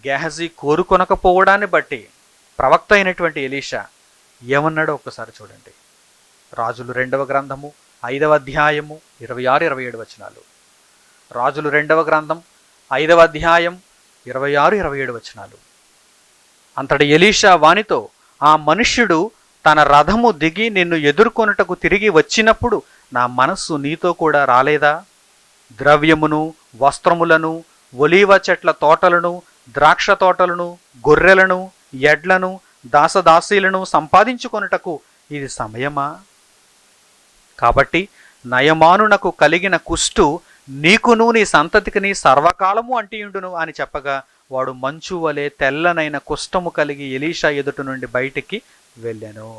గేహజీ కోరుకొనకపోవడాన్ని బట్టి ప్రవక్త అయినటువంటి ఎలీషా ఏమన్నాడో ఒక్కసారి చూడండి. రాజులు 2వ గ్రంథము 5వ అధ్యాయము 26-27 వచనాలు. రాజులు 2వ గ్రంథం 5వ అధ్యాయం 26-27 వచనాలు. అంతటి ఎలీషా వానితో, ఆ మనుష్యుడు తన రథము దిగి నిన్ను ఎదుర్కొనుటకు తిరిగి వచ్చినప్పుడు నా మనస్సు నీతో కూడా రాలేదా? ద్రవ్యమును, వస్త్రములను, ఒలీవ చెట్ల తోటలను, ద్రాక్ష తోటలను, గొర్రెలను, ఎడ్లను, దాసదాసీలను సంపాదించుకొనుటకు ఇది సమయమా? కాబట్టి నయమానునకు కలిగిన కుష్టు నీకును నీ సంతతికిని సర్వకాలము అంటియుండును అని చెప్పగా వాడు మంచు వలె తెల్లనైన కుష్టము కలిగి ఎలీషా ఎదుట నుండి బయటికి వెళ్ళెను.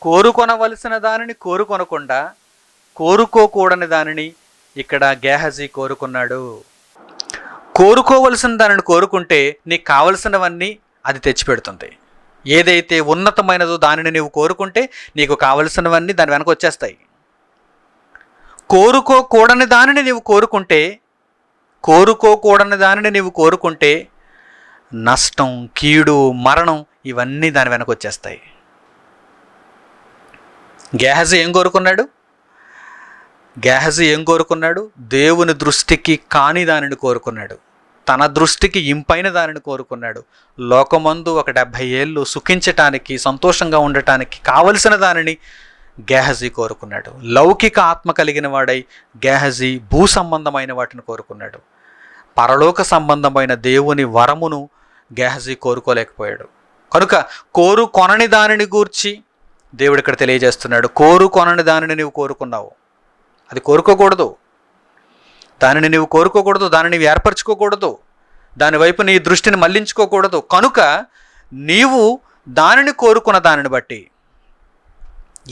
కోరుకొనవలసిన దానిని కోరుకొనకుండా కోరుకోకూడని దానిని ఇక్కడ గేహజీ కోరుకున్నాడు. కోరుకోవలసిన దానిని కోరుకుంటే నీకు కావలసినవన్నీ అది తెచ్చిపెడుతుంది. ఏదైతే ఉన్నతమైనదో దానిని నీవు కోరుకుంటే నీకు కావలసినవన్నీ దాని వెనక వచ్చేస్తాయి. కోరుకోకూడని దానిని నీవు కోరుకుంటే నష్టం, కీడు, మరణం ఇవన్నీ దాని వెనక వచ్చేస్తాయి. గేహజీ ఏం కోరుకున్నాడు? దేవుని దృష్టికి కాని దానిని కోరుకున్నాడు. తన దృష్టికి ఇంపైన దానిని కోరుకున్నాడు. లోకమందు ఒక 70 ఏళ్ళు సుఖించటానికి, సంతోషంగా ఉండటానికి కావలసిన దానిని గేహజీ కోరుకున్నాడు. లౌకిక ఆత్మ కలిగిన వాడై గేహజీ భూ సంబంధమైన వాటిని కోరుకున్నాడు. పరలోక సంబంధమైన దేవుని వరమును గేహజీ కోరుకోలేకపోయాడు. కనుక కోరుకొనని దానిని గూర్చి దేవుడు ఇక్కడ తెలియజేస్తున్నాడు. కోరుకొనని దానిని నీవు కోరుకున్నావు, అది కోరుకోకూడదు. దానిని నీవు కోరుకోకూడదు, దానిని నీవు ఏర్పరచుకోకూడదు, దానివైపు నీ దృష్టిని మళ్లించుకోకూడదు. కనుక నీవు దానిని కోరుకున్న దానిని బట్టి,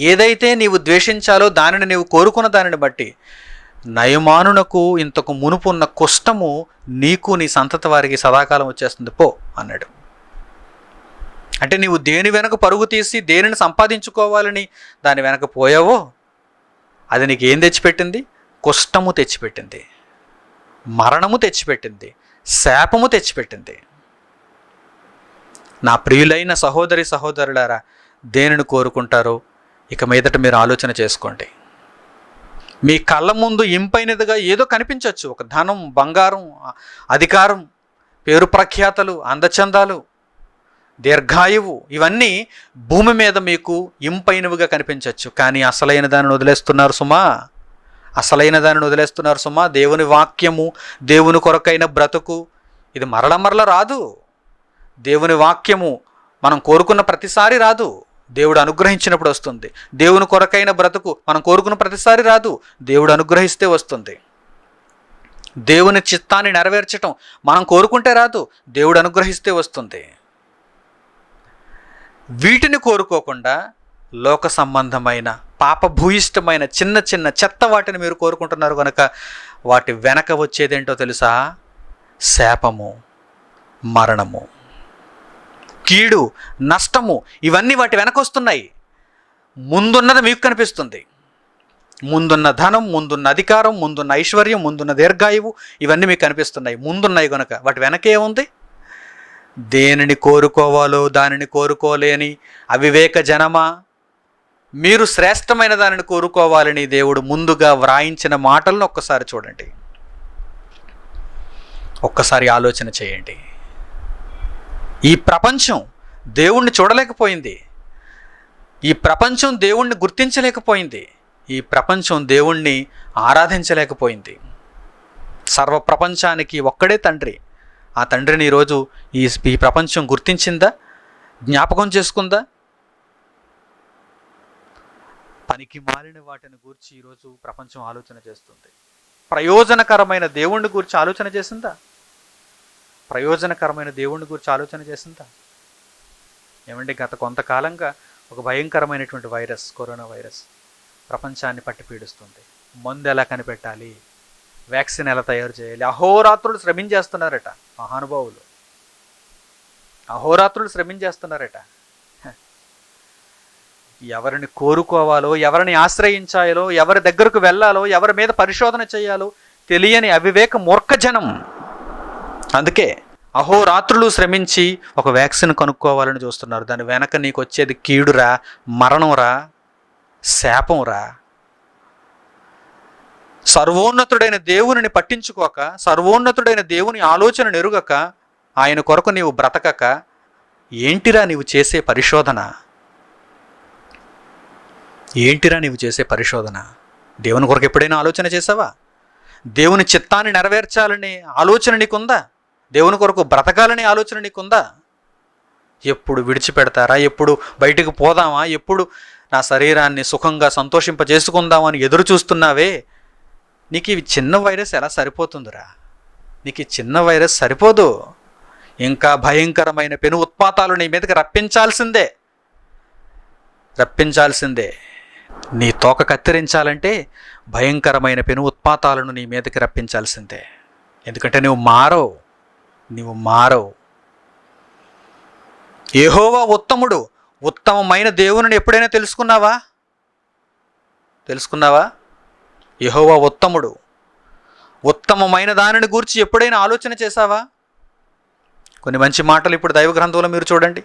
ఏదైతే నీవు ద్వేషించాలో దానిని నీవు కోరుకున్న దానిని బట్టి నయమానునకు ఇంతకు మునుపున్న కుష్టము నీకు నీ సంతతి వారికి సదాకాలం వచ్చేస్తుంది పో అన్నాడు. అంటే నీవు దేని వెనక పరుగు తీసి దేనిని సంపాదించుకోవాలని దాని వెనక పోయావో అది నీకు ఏం తెచ్చిపెట్టింది? కుష్టము తెచ్చిపెట్టింది, మరణము తెచ్చిపెట్టింది, శాపము తెచ్చిపెట్టింది. నా ప్రియులైన సహోదరి సహోదరులారా, దేనిని కోరుకుంటారో ఇక మీదట మీరు ఆలోచన చేసుకోండి. మీ కళ్ళ ముందు ఇంపైనదిగా ఏదో కనిపించవచ్చు, ఒక ధనం, బంగారం, అధికారం, పేరు ప్రఖ్యాతలు, అందచందాలు, దీర్ఘాయువు, ఇవన్నీ భూమి మీద మీకు ఇంపైనవిగా కనిపించవచ్చు. కానీ అసలైన దానిని వదిలేస్తున్నారు సుమా, అసలైన దానిని వదిలేస్తున్నారు సుమా. దేవుని వాక్యము, దేవుని కొరకైన బ్రతుకు, ఇది మరల మరల రాదు. దేవుని వాక్యము మనం కోరుకున్న ప్రతిసారి రాదు, దేవుడు అనుగ్రహించినప్పుడు వస్తుంది. దేవుని కొరకైన బ్రతుకు మనం కోరుకున్న ప్రతిసారి రాదు, దేవుడు అనుగ్రహిస్తే వస్తుంది. దేవుని చిత్తాన్ని నెరవేర్చటం మనం కోరుకుంటే రాదు, దేవుడు అనుగ్రహిస్తే వస్తుంది. వీటిని కోరుకోకుండా లోక సంబంధమైన పాపభూయిష్టమైన చిన్న చిన్న చెత్త వాటిని మీరు కోరుకుంటున్నారు కనుక వాటి వెనక వచ్చేదేంటో తెలుసా? శాపము, మరణము, కీడు, నష్టము, ఇవన్నీ వాటి వెనక వస్తున్నాయి. ముందున్నది మీకు కనిపిస్తుంది. ముందున్న ధనం, ముందున్న అధికారం, ముందున్న ఐశ్వర్యం, ముందున్న దీర్ఘాయువు, ఇవన్నీ మీకు కనిపిస్తున్నాయి. ముందున్నాయి కనుక వాటి వెనకే ఉంది. దేనిని కోరుకోవాలో దానిని కోరుకోలేని అవివేక జనమా, మీరు శ్రేష్టమైన దానిని కోరుకోవాలని దేవుడు ముందుగా వ్రాయించిన మాటలను ఒక్కసారి చూడండి, ఒక్కసారి ఆలోచన చేయండి. ఈ ప్రపంచం దేవుణ్ణి చూడలేకపోయింది, ఈ ప్రపంచం దేవుణ్ణి గుర్తించలేకపోయింది, ఈ ప్రపంచం దేవుణ్ణి ఆరాధించలేకపోయింది. సర్వ ప్రపంచానికి ఒక్కడే తండ్రి. ఆ తండ్రిని ఈరోజు ఈ ప్రపంచం గుర్తించిందా? జ్ఞాపకం చేసుకుందా? పనికి మాలిన వాటిని గూర్చి ఈరోజు ప్రపంచం ఆలోచన చేస్తుంది. ప్రయోజనకరమైన దేవుణ్ణి గురించి ఆలోచన చేసిందా? ప్రయోజనకరమైన దేవుణ్ణి గురించి ఆలోచన చేసిందా? ఏమంటే గత కొంతకాలంగా ఒక భయంకరమైనటువంటి వైరస్, కరోనా వైరస్ ప్రపంచాన్ని పట్టి పీడిస్తుంది. మందు ఎలా కనిపెట్టాలి, వ్యాక్సిన్ ఎలా తయారు చేయాలి, అహోరాత్రులు శ్రమించేస్తున్నారట మహానుభావులు, అహోరాత్రులు శ్రమించేస్తున్నారట. ఎవరిని కోరుకోవాలో, ఎవరిని ఆశ్రయించాలో, ఎవరి దగ్గరకు వెళ్ళాలో, ఎవరి మీద పరిశోధన చేయాలో తెలియని అవివేక మూర్ఖజనం. అందుకే అహోరాత్రులు శ్రమించి ఒక వ్యాక్సిన్ కనుక్కోవాలని చూస్తున్నారు. దాని వెనక నీకు వచ్చేది కీడురా, మరణంరా, శాపంరా. సర్వోన్నతుడైన దేవుని పట్టించుకోక, సర్వోన్నతుడైన దేవుని ఆలోచన ఎరుగక, ఆయన కొరకు నీవు బ్రతకక, ఏంటిరా నీవు చేసే పరిశోధన? ఏంటిరా నీవు చేసే పరిశోధన? దేవుని కొరకు ఎప్పుడైనా ఆలోచన చేసావా? దేవుని చిత్తాన్ని నెరవేర్చాలనే ఆలోచన నీకుందా? దేవుని కొరకు బ్రతకాలనే ఆలోచన నీకుందా? ఎప్పుడు విడిచిపెడతారా, ఎప్పుడు బయటకు పోదామా, ఎప్పుడు నా శరీరాన్ని సుఖంగా సంతోషింపజేసుకుందామని ఎదురు చూస్తున్నావే, నీకు ఇవి చిన్న వైరస్ ఎలా సరిపోతుందిరా? నీకు ఈ చిన్న వైరస్ సరిపోదు. ఇంకా భయంకరమైన పెను ఉత్పాతాలు నీ మీదకి రప్పించాల్సిందే, రప్పించాల్సిందే. నీ తోక కత్తిరించాలంటే భయంకరమైన పెను ఉత్పాతాలను నీ మీదకి రప్పించాల్సిందే. ఎందుకంటే నువ్వు మారవు, నువ్వు మారవు. యెహోవా ఉత్తముడు, ఉత్తమమైన దేవుని ఎప్పుడైనా తెలుసుకున్నావా? తెలుసుకున్నావా? యెహోవా ఉత్తముడు, ఉత్తమమైన దానిని గూర్చి ఎప్పుడైనా ఆలోచన చేశావా? కొన్ని మంచి మాటలు ఇప్పుడు దైవ గ్రంథంలో మీరు చూడండి,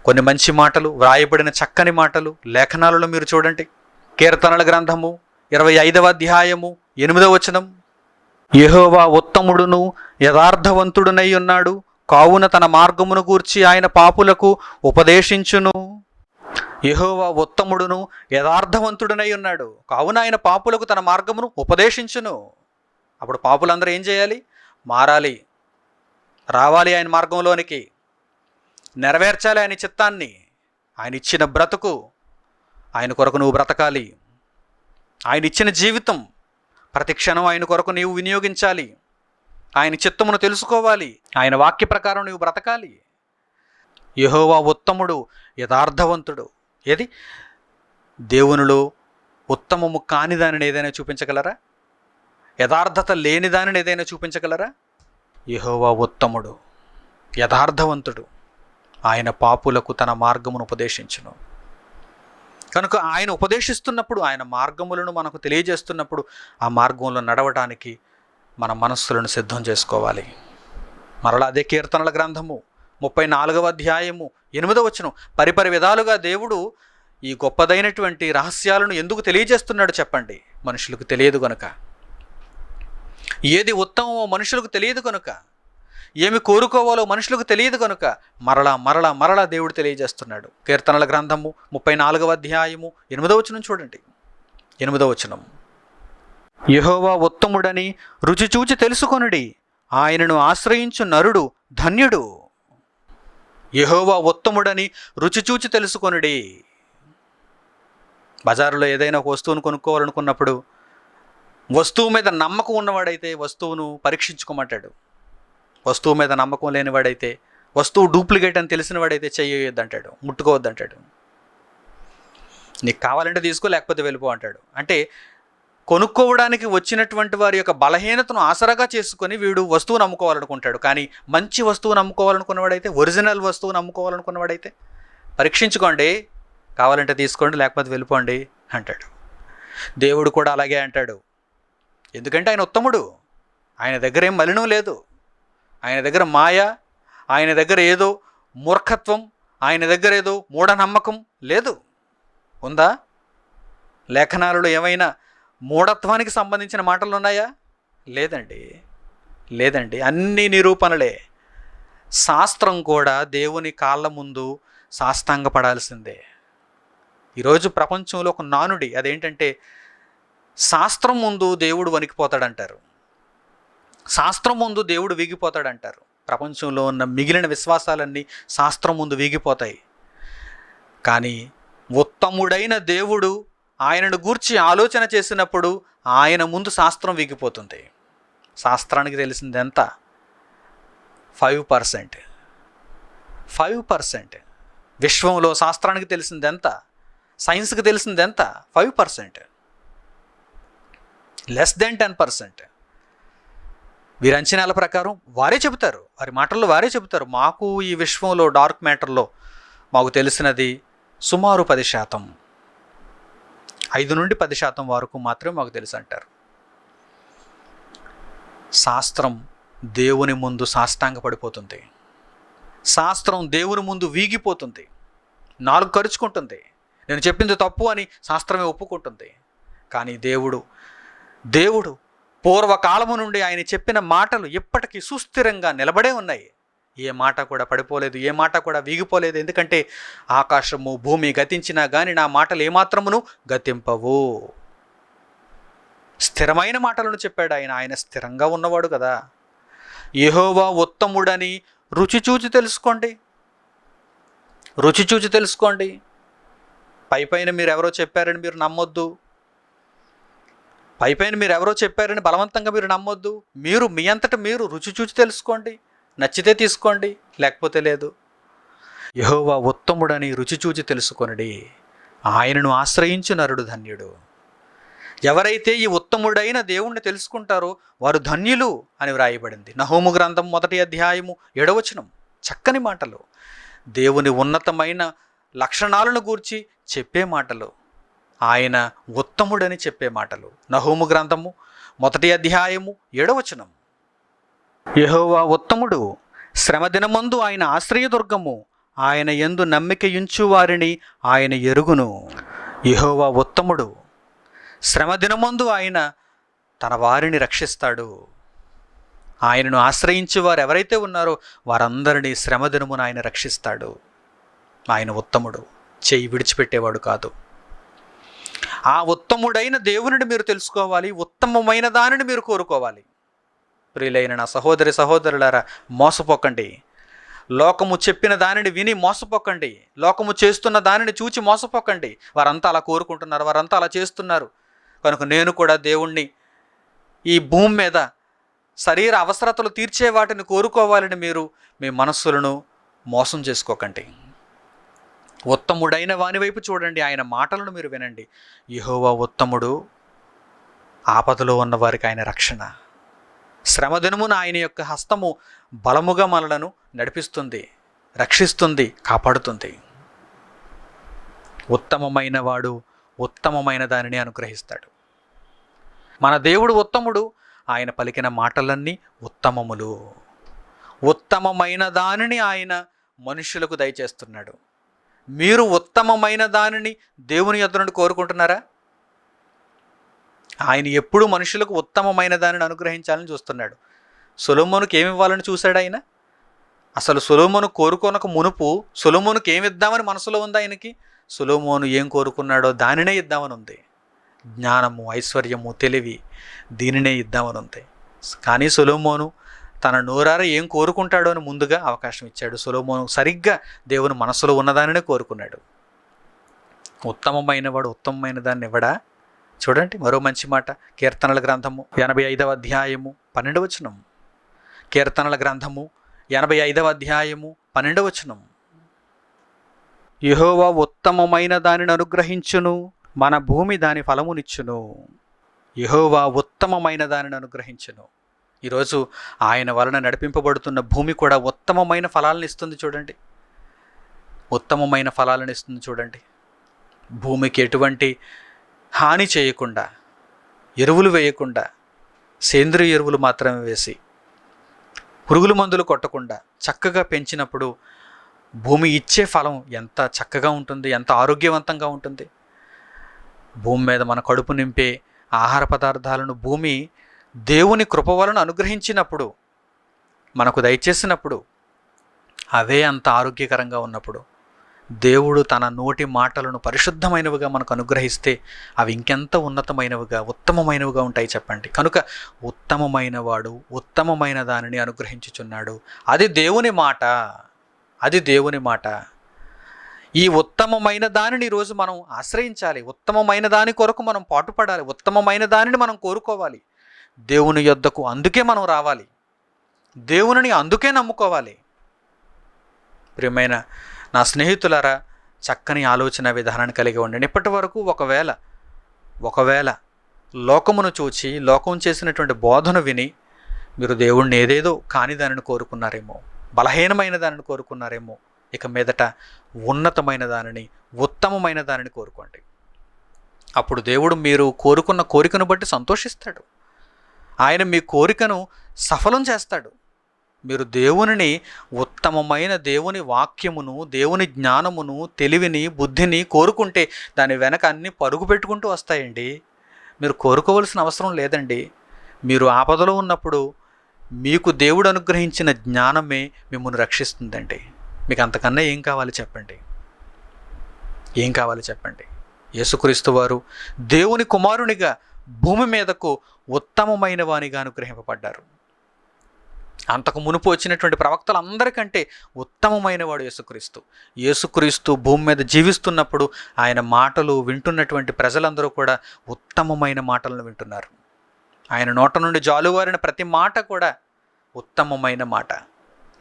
కొన్ని మంచి మాటలు వ్రాయబడిన చక్కని మాటలు లేఖనాలలో మీరు చూడండి. కీర్తనల గ్రంథము 25వ అధ్యాయము 8వ వచనం, యెహోవా ఉత్తముడును యథార్థవంతుడునై ఉన్నాడు, కావున తన మార్గమును గూర్చి ఆయన పాపులకు ఉపదేశించును. యెహోవా ఉత్తముడును యథార్థవంతుడునై ఉన్నాడు, కావున ఆయన పాపులకు తన మార్గమును ఉపదేశించును. అప్పుడు పాపులందరూ ఏం చేయాలి? మారాలి, రావాలి ఆయన మార్గంలోనికి, నెరవేర్చాలి ఆయన చిత్తాన్ని. ఆయన ఇచ్చిన బ్రతుకు, ఆయన కొరకు నువ్వు బ్రతకాలి. ఆయన ఇచ్చిన జీవితం ప్రతి క్షణం ఆయన కొరకు నీవు వినియోగించాలి. ఆయన చిత్తమును తెలుసుకోవాలి, ఆయన వాక్య ప్రకారం నీవు బ్రతకాలి. యెహోవా ఉత్తముడు, యథార్థవంతుడు. ఏది దేవునిలో ఉత్తమము కాని దానిని ఏదైనా చూపించగలరా? యథార్థత లేని దానిని ఏదైనా చూపించగలరా? యెహోవా ఉత్తముడు, యథార్థవంతుడు, ఆయన పాపులకు తన మార్గమును ఉపదేశించును. కనుక ఆయన ఉపదేశిస్తున్నప్పుడు, ఆయన మార్గములను మనకు తెలియజేస్తున్నప్పుడు, ఆ మార్గంలో నడవడానికి మన మనస్సులను సిద్ధం చేసుకోవాలి. మరలా అదే కీర్తనల గ్రంథము 34వ అధ్యాయము 8వ వచనం, పరిపరి విధాలుగా దేవుడు ఈ గొప్పదైనటువంటి రహస్యాలను ఎందుకు తెలియజేస్తున్నాడు చెప్పండి? మనుషులకు తెలియదు గనుక. ఏది ఉత్తమమో మనుషులకు తెలియదు కనుక, ఏమి కోరుకోవాలో మనుషులకు తెలియదు కనుక మరలా మరలా మరలా దేవుడు తెలియజేస్తున్నాడు. కీర్తనల గ్రంథము 34వ అధ్యాయము 8వ వచనం చూడండి. 8వ వచనం, యెహోవా ఉత్తముడని రుచి చూచి తెలుసుకొనుడి, ఆయనను ఆశ్రయించు నరుడు ధన్యుడు. యెహోవా ఉత్తముడని రుచి చూచి తెలుసుకొనుడి. బజారులో ఏదైనా ఒక వస్తువును కొనుక్కోవాలనుకున్నప్పుడు వస్తువు మీద నమ్మకం ఉన్నవాడైతే వస్తువును పరీక్షించుకోమంటాడు. వస్తువు మీద నమ్మకం లేనివాడైతే, వస్తువు డూప్లికేట్ అని తెలిసిన వాడైతే చెయ్యొద్దంటాడు, ముట్టుకోవద్దంటాడు. నీకు కావాలంటే తీసుకో, లేకపోతే వెళ్ళిపో అంటాడు. అంటే కొనుక్కోవడానికి వచ్చినటువంటి వారి యొక్క బలహీనతను ఆసరాగా చేసుకొని వీడు వస్తువును అమ్ముకోవాలనుకుంటాడు. కానీ మంచి వస్తువును అమ్ముకోవాలనుకున్నవాడైతే, ఒరిజినల్ వస్తువును అమ్ముకోవాలనుకున్నవాడైతే పరీక్షించుకోండి, కావాలంటే తీసుకోండి, లేకపోతే వెళ్ళిపోండి అంటాడు. దేవుడు కూడా అలాగే అంటాడు. ఎందుకంటే ఆయన ఉత్తముడు. ఆయన దగ్గర ఏం మలినం లేదు. ఆయన దగ్గర మాయ, ఆయన దగ్గర ఏదో మూర్ఖత్వం, ఆయన దగ్గర ఏదో మూఢనమ్మకం లేదు. ఉందా? లేఖనాలలో ఏమైనా మూఢత్వానికి సంబంధించిన మాటలు ఉన్నాయా? లేదండి. అన్ని నిరూపణలే. శాస్త్రం కూడా దేవుని కాళ్ళ ముందు సాష్టాంగపడాల్సిందే. ఈరోజు ప్రపంచంలో ఒక నానుడి, అదేంటంటే శాస్త్రం ముందు దేవుడు వణికిపోతాడంటారు, శాస్త్రం ముందు దేవుడు వీగిపోతాడంటారు. ప్రపంచంలో ఉన్న మిగిలిన విశ్వాసాలన్నీ శాస్త్రం ముందు వీగిపోతాయి. కానీ ఉత్తముడైన దేవుడు ఆయనను గూర్చి ఆలోచన చేసినప్పుడు ఆయన ముందు శాస్త్రం వీగిపోతుంది. శాస్త్రానికి తెలిసింది ఎంత? 5%. 5%. విశ్వంలో శాస్త్రానికి తెలిసింది ఎంత? సైన్స్కి తెలిసింది ఎంత? 5%. Less than 10%. వీరి అంచనాల ప్రకారం వారే చెబుతారు, వారి మాటల్లో వారే చెబుతారు, మాకు ఈ విశ్వంలో డార్క్ మ్యాటర్లో మాకు తెలిసినది సుమారు 10%, 5 నుండి 10% వరకు మాత్రమే మాకు తెలుసు అంటారు. శాస్త్రం దేవుని ముందు సాష్టాంగపడిపోతుంది. శాస్త్రం దేవుని ముందు వీగిపోతుంది, నాలుగు ఖర్చుకుంటుంది. నేను చెప్పింది తప్పు అని శాస్త్రమే ఒప్పుకుంటుంది. కానీ దేవుడు పూర్వకాలము నుండి ఆయన చెప్పిన మాటలు ఇప్పటికీ సుస్థిరంగా నిలబడే ఉన్నాయి. ఏ మాట కూడా పడిపోలేదు, ఏ మాట కూడా వీగిపోలేదు. ఎందుకంటే ఆకాశము భూమి గతించినా కానీ నా మాటలు ఏమాత్రమును గతింపవు. స్థిరమైన మాటలను చెప్పాడు ఆయన. ఆయన స్థిరంగా ఉన్నవాడు కదా. యెహోవా ఉత్తముడని రుచి చూచి తెలుసుకోండి. పైపైన మీరు ఎవరో చెప్పారని మీరు నమ్మొద్దు. పైపైన మీరు ఎవరో చెప్పారని బలవంతంగా మీరు నమ్మొద్దు. మీరు మీ అంతట మీరు రుచి చూచి తెలుసుకోండి. నచ్చితే తీసుకోండి, లేకపోతే లేదు. యెహోవా ఉత్తముడని రుచి చూచి తెలుసుకొనుడి, ఆయనను ఆశ్రయించు నరుడు ధన్యుడు. ఎవరైతే ఈ ఉత్తముడైన దేవుణ్ణి తెలుసుకుంటారో వారు ధన్యులు అని వ్రాయబడింది. నహూము గ్రంథం 1వ అధ్యాయము 7వ వచనం. చక్కని మాటలు, దేవుని ఉన్నతమైన లక్షణాలను గూర్చి చెప్పే మాటలు, ఆయన ఉత్తముడని చెప్పే మాటలు. నహూము గ్రంథము 1వ అధ్యాయము 7వ వచనం. యెహోవా ఉత్తముడు, శ్రమదినమందు ఆయన ఆశ్రయదుర్గము, ఆయన యందు నమ్మికయుంచు వారిని ఆయన ఎరుగును. యెహోవా ఉత్తముడు, శ్రమదినమందు ఆయన తన వారిని రక్షిస్తాడు. ఆయనను ఆశ్రయించే వారు ఎవరైతే ఉన్నారో వారందరినీ శ్రమదినమున ఆయన రక్షిస్తాడు. ఆయన ఉత్తముడు, చెయ్యి విడిచిపెట్టేవాడు కాదు. ఆ ఉత్తముడైన దేవునిని మీరు తెలుసుకోవాలి, ఉత్తమమైన దానిని మీరు కోరుకోవాలి. ప్రియులైన నా సహోదరి సహోదరులారా, మోసపోకండి. లోకము చెప్పిన దానిని విని మోసపోకండి. లోకము చేస్తున్న దానిని చూచి మోసపోకండి. వారంతా అలా కోరుకుంటున్నారు, వారంతా అలా చేస్తున్నారు కనుక నేను కూడా దేవుణ్ణి ఈ భూమి మీద శరీర అవసరతలు తీర్చే వాటిని కోరుకోవాలని మీరు మీ మనస్సులను మోసం చేసుకోకండి. ఉత్తముడైన వాని వైపు చూడండి, ఆయన మాటలను మీరు వినండి. యెహోవా ఉత్తముడు, ఆపదలో ఉన్న వారికి ఆయన రక్షణ. శ్రమదినమున ఆయన యొక్క హస్తము బలముగా మనలను నడిపిస్తుంది, రక్షిస్తుంది, కాపాడుతుంది. ఉత్తమమైన వాడు ఉత్తమమైన దానిని అనుగ్రహిస్తాడు. మన దేవుడు ఉత్తముడు, ఆయన పలికిన మాటలన్నీ ఉత్తమములు. ఉత్తమమైన దానిని ఆయన మనుషులకు దయచేస్తున్నాడు. మీరు ఉత్తమమైన దానిని దేవుని యొద్ద నుండి కోరుకుంటున్నారా? ఆయన ఎప్పుడు మనుషులకు ఉత్తమమైన దానిని అనుగ్రహించాలని చూస్తున్నాడు. సొలొమోనుకి ఏమి ఇవ్వాలని చూశాడు ఆయన? అసలు సొలొమోను కోరుకోనక మునుపు సొలొమోనుకి ఏమి ఇద్దామని మనసులో ఉంది ఆయనకి? సొలొమోను ఏం కోరుకున్నాడో దానినే ఇద్దామని ఉంది. జ్ఞానము, ఐశ్వర్యము, తెలివి, దీనినే ఇద్దామని ఉంది. కానీ సొలొమోను తన నోరారా ఏం కోరుకుంటాడో అని ముందుగా అవకాశం ఇచ్చాడు. సొలొమోను సరిగ్గా దేవుని మనసులో ఉన్నదానినే కోరుకున్నాడు. ఉత్తమమైన వాడు ఉత్తమమైన దాన్ని ఇవ్వడా? చూడండి మరో మంచి మాట, కీర్తనల గ్రంథము 85వ అధ్యాయము 12వ వచనం. కీర్తనల గ్రంథము 85వ అధ్యాయము 12వ వచనం. యెహోవా ఉత్తమమైన దానిని అనుగ్రహించును, మన భూమి దాని ఫలమునిచ్చును. యెహోవా ఉత్తమమైన దానిని అనుగ్రహించును. ఈరోజు ఆయన వలన నడిపింపబడుతున్న భూమి కూడా ఉత్తమమైన ఫలాలను ఇస్తుంది. చూడండి, ఉత్తమమైన ఫలాలను ఇస్తుంది. చూడండి, భూమికి ఎటువంటి హాని చేయకుండా, ఎరువులు వేయకుండా, సేంద్రియ ఎరువులు మాత్రమే వేసి, పురుగుల మందులు కొట్టకుండా చక్కగా పెంచినప్పుడు భూమి ఇచ్చే ఫలం ఎంత చక్కగా ఉంటుంది, ఎంత ఆరోగ్యవంతంగా ఉంటుంది. భూమి మీద మన కడుపు నింపే ఆహార పదార్థాలను భూమి దేవుని కృప వలన అనుగ్రహించినప్పుడు, మనకు దయచేసినప్పుడు, అవే అంత ఆరోగ్యకరంగా ఉన్నప్పుడు, దేవుడు తన నోటి మాటలను పరిశుద్ధమైనవిగా మనకు అనుగ్రహిస్తే అవి ఇంకెంత ఉన్నతమైనవిగా, ఉత్తమమైనవిగా ఉంటాయి చెప్పండి. కనుక ఉత్తమమైన వాడు ఉత్తమమైన దానిని అనుగ్రహించుచున్నాడు. అది దేవుని మాట, అది దేవుని మాట. ఈ ఉత్తమమైన దానిని ఈరోజు మనం ఆశ్రయించాలి. ఉత్తమమైన దాని కొరకు మనం పాటుపడాలి. ఉత్తమమైన దానిని మనం కోరుకోవాలి. దేవుని యొద్దకు అందుకే మనం రావాలి. దేవునిని అందుకే నమ్ముకోవాలి. ప్రియమైన నా స్నేహితులారా, చక్కని ఆలోచన విధానాన్ని కలిగి ఉండండి. ఇప్పటి వరకు ఒకవేళ లోకమును చూచి, లోకం చేసినటువంటి బోధన విని మీరు దేవుణ్ణి ఏదేదో కాని దానిని కోరుకున్నారేమో, బలహీనమైన దానిని కోరుకున్నారేమో. ఇక మీదట ఉన్నతమైన దానిని, ఉత్తమమైన దానిని కోరుకోండి. అప్పుడు దేవుడు మీరు కోరుకున్న కోరికను బట్టి సంతోషిస్తాడు. ఆయన మీ కోరికను సఫలం చేస్తాడు. మీరు దేవునిని, ఉత్తమమైన దేవుని వాక్యమును, దేవుని జ్ఞానమును, తెలివిని, బుద్ధిని కోరుకుంటే దాని వెనక అన్నీ పరుగు పెట్టుకుంటూ వస్తాయండి. మీరు కోరుకోవలసిన అవసరం లేదండి. మీరు ఆపదలో ఉన్నప్పుడు మీకు దేవుడు అనుగ్రహించిన జ్ఞానమే మిమ్మల్ని రక్షిస్తుందండి. మీకు అంతకన్నా ఏం కావాలి చెప్పండి? ఏం కావాలి చెప్పండి? యేసుక్రీస్తు వారు దేవుని కుమారునిగా భూమి మీదకు ఉత్తమమైన వానిగా అనుగ్రహింపబడ్డారు. అంతకు మునుపు వచ్చినటువంటి ప్రవక్తలందరికంటే ఉత్తమమైన వాడు యేసుక్రీస్తు. యేసుక్రీస్తు భూమి మీద జీవిస్తున్నప్పుడు ఆయన మాటలు వింటున్నటువంటి ప్రజలందరూ కూడా ఉత్తమమైన మాటలను వింటున్నారు. ఆయన నోట నుండి జాలువారిన ప్రతి మాట కూడా ఉత్తమమైన మాట.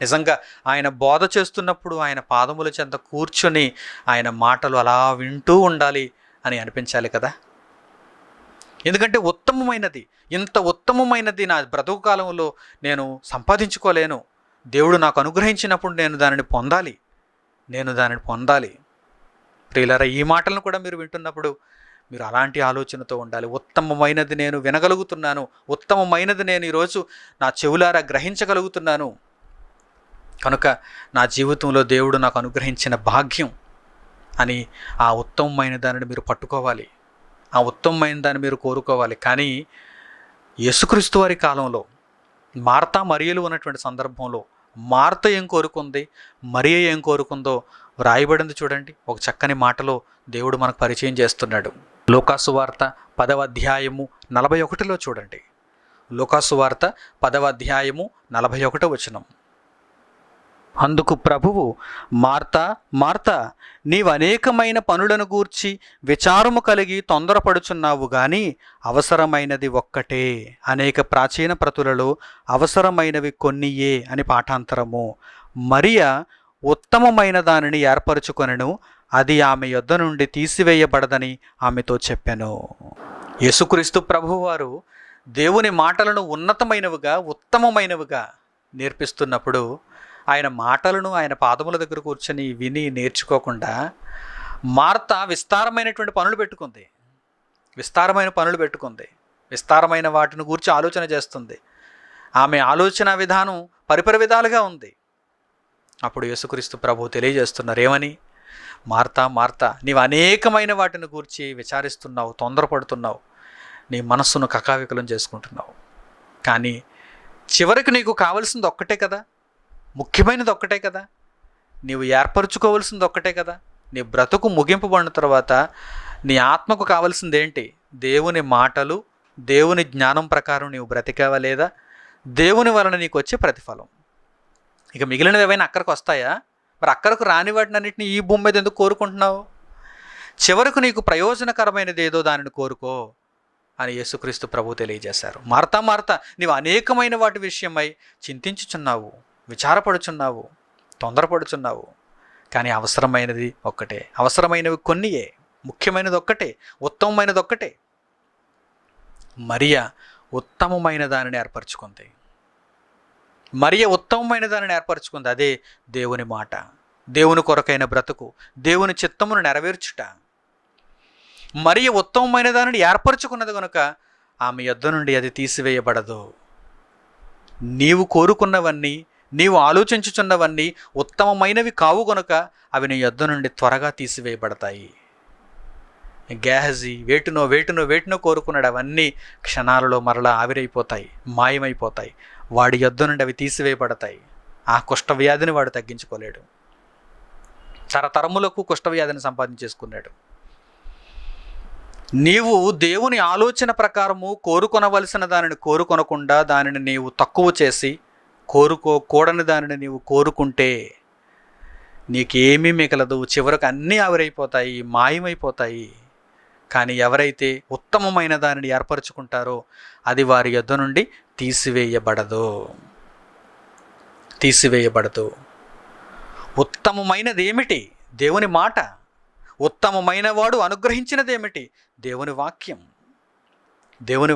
నిజంగా ఆయన బోధ చేస్తున్నప్పుడు ఆయన పాదముల చెంత కూర్చొని ఆయన మాటలు అలా వింటూ ఉండాలి అని అనిపించాలి కదా. ఎందుకంటే ఉత్తమమైనది, ఇంత ఉత్తమమైనది నా బ్రతుకు కాలంలో నేను సంపాదించుకోలేను. దేవుడు నాకు అనుగ్రహించినప్పుడు నేను దానిని పొందాలి. ప్రియులారా, ఈ మాటలను కూడా మీరు వింటున్నప్పుడు మీరు అలాంటి ఆలోచనతో ఉండాలి. ఉత్తమమైనది నేను వినగలుగుతున్నాను, ఉత్తమమైనది నేను ఈరోజు నా చెవులారా గ్రహించగలుగుతున్నాను. కనుక నా జీవితంలో దేవుడు నాకు అనుగ్రహించిన భాగ్యం అని ఆ ఉత్తమమైన దానిని మీరు పట్టుకోవాలి. ఆ ఉత్తమమైన దాన్ని మీరు కోరుకోవాలి. కానీ యేసుక్రీస్తు వారి కాలంలో మార్తా మరియలు ఉన్నటువంటి సందర్భంలో మార్త ఏం కోరుకుంది, మరియ ఏం కోరుకుందో వ్రాయబడింది చూడండి. ఒక చక్కని మాటలో దేవుడు మనకు పరిచయం చేస్తున్నాడు. లూకాసు వార్త 10వ అధ్యాయము 41లో చూడండి. లూకాసు వార్త 10వ అధ్యాయము 41వ వచనం. అందుకు ప్రభువు, మార్తా మార్తా, నీవు అనేకమైన పనులను గూర్చి విచారము కలిగి తొందరపడుచున్నావు గాని అవసరమైనది ఒక్కటే. అనేక ప్రాచీన ప్రతులలో అవసరమైనవి కొన్నియే అని పాఠాంతరము. మరియ ఉత్తమమైన దానిని ఏర్పరచుకొనెను, అది ఆమె యొద్ద నుండి తీసివేయబడదని ఆమెతో చెప్పెను. యేసుక్రీస్తు ప్రభువారు దేవుని మాటలను ఉన్నతమైనవిగా, ఉత్తమమైనవిగా నేర్పిస్తున్నప్పుడు ఆయన మాటలను ఆయన పాదముల దగ్గర కూర్చొని విని నేర్చుకోకుండా మార్త విస్తారమైనటువంటి పనులు పెట్టుకుంది. విస్తారమైన వాటిని గురించి ఆలోచన చేస్తుంది. ఆమె ఆలోచన విధానం పరిపరి విధాలుగా ఉంది. అప్పుడు యేసుక్రీస్తు ప్రభువు తెలియజేస్తున్నారు ఏమని? మార్తా మార్తా, నీవు అనేకమైన వాటిని గూర్చి విచారిస్తున్నావు, తొందరపడుతున్నావు, నీ మనస్సును కకావికలం చేసుకుంటున్నావు. కానీ చివరికి నీకు కావలసింది ఒక్కటే కదా, ముఖ్యమైనది ఒక్కటే కదా, నీవు ఏర్పరచుకోవాల్సింది ఒక్కటే కదా. నీ బ్రతుకు ముగింపబడిన తర్వాత నీ ఆత్మకు కావాల్సింది ఏంటి? దేవుని మాటలు, దేవుని జ్ఞానం ప్రకారం నీవు బ్రతికావా లేదా, దేవుని వలన నీకు వచ్చే ప్రతిఫలం. ఇక మిగిలినవి ఏవైనా అక్కడికి వస్తాయా? మరి అక్కడకు రాని వాటిని అన్నింటినీ ఈ భూమి మీద ఎందుకు కోరుకుంటున్నావు? చివరకు నీకు ప్రయోజనకరమైనది ఏదో దానిని కోరుకో అని యేసుక్రీస్తు ప్రభు తెలియజేశారు. మార్తా మార్తా, నీవు అనేకమైన వాటి విషయమై చింతించుచున్నావు, విచారపడుచున్నావు, తొందరపడుచున్నావు. కానీ అవసరమైనది ఒక్కటే, అవసరమైనవి కొన్నియే, ముఖ్యమైనది ఒక్కటే, ఉత్తమమైనది ఒక్కటే. మరియ ఉత్తమమైన దానిని ఏర్పరచుకుంది. మరియ ఉత్తమమైన దానిని ఏర్పరచుకుంది. అదే దేవుని మాట, దేవుని కొరకైన బ్రతుకు, దేవుని చిత్తమును నెరవేర్చుట. మరియ ఉత్తమమైన దానిని ఏర్పరచుకున్నది కనుక ఆమె యొద్ద నుండి అది తీసివేయబడదు. నీవు కోరుకున్నవన్నీ, నీవు ఆలోచించుచున్నవన్నీ ఉత్తమమైనవి కావు గనుక అవి నీ యొద్ద నుండి త్వరగా తీసివేయబడతాయి. గేహజీ వేటునో కోరుకున్నాడు, అవన్నీ క్షణాలలో మరలా ఆవిరైపోతాయి, మాయమైపోతాయి. వాడి యొద్ద నుండి అవి తీసివేయబడతాయి. ఆ కుష్ఠవ్యాధిని వాడు తగ్గించుకోలేడు. తరతరములకు కుష్ఠవ్యాధిని సంపాదించేసుకున్నాడు. నీవు దేవుని ఆలోచన ప్రకారము కోరుకొనవలసిన దానిని కోరుకొనకుండా దానిని నీవు తక్కువ చేసి కోరుకోకూడని దానిని నీవు కోరుకుంటే నీకేమీ మిగలదు. చివరకు అన్నీ ఆవిరైపోతాయి, మాయమైపోతాయి. కానీ ఎవరైతే ఉత్తమమైన దానిని ఏర్పరచుకుంటారో అది వారి యొద్ద నుండి తీసివేయబడదు. ఉత్తమమైనది ఏమిటి? దేవుని మాట. ఉత్తమమైన వాడు అనుగ్రహించినదేమిటి? దేవుని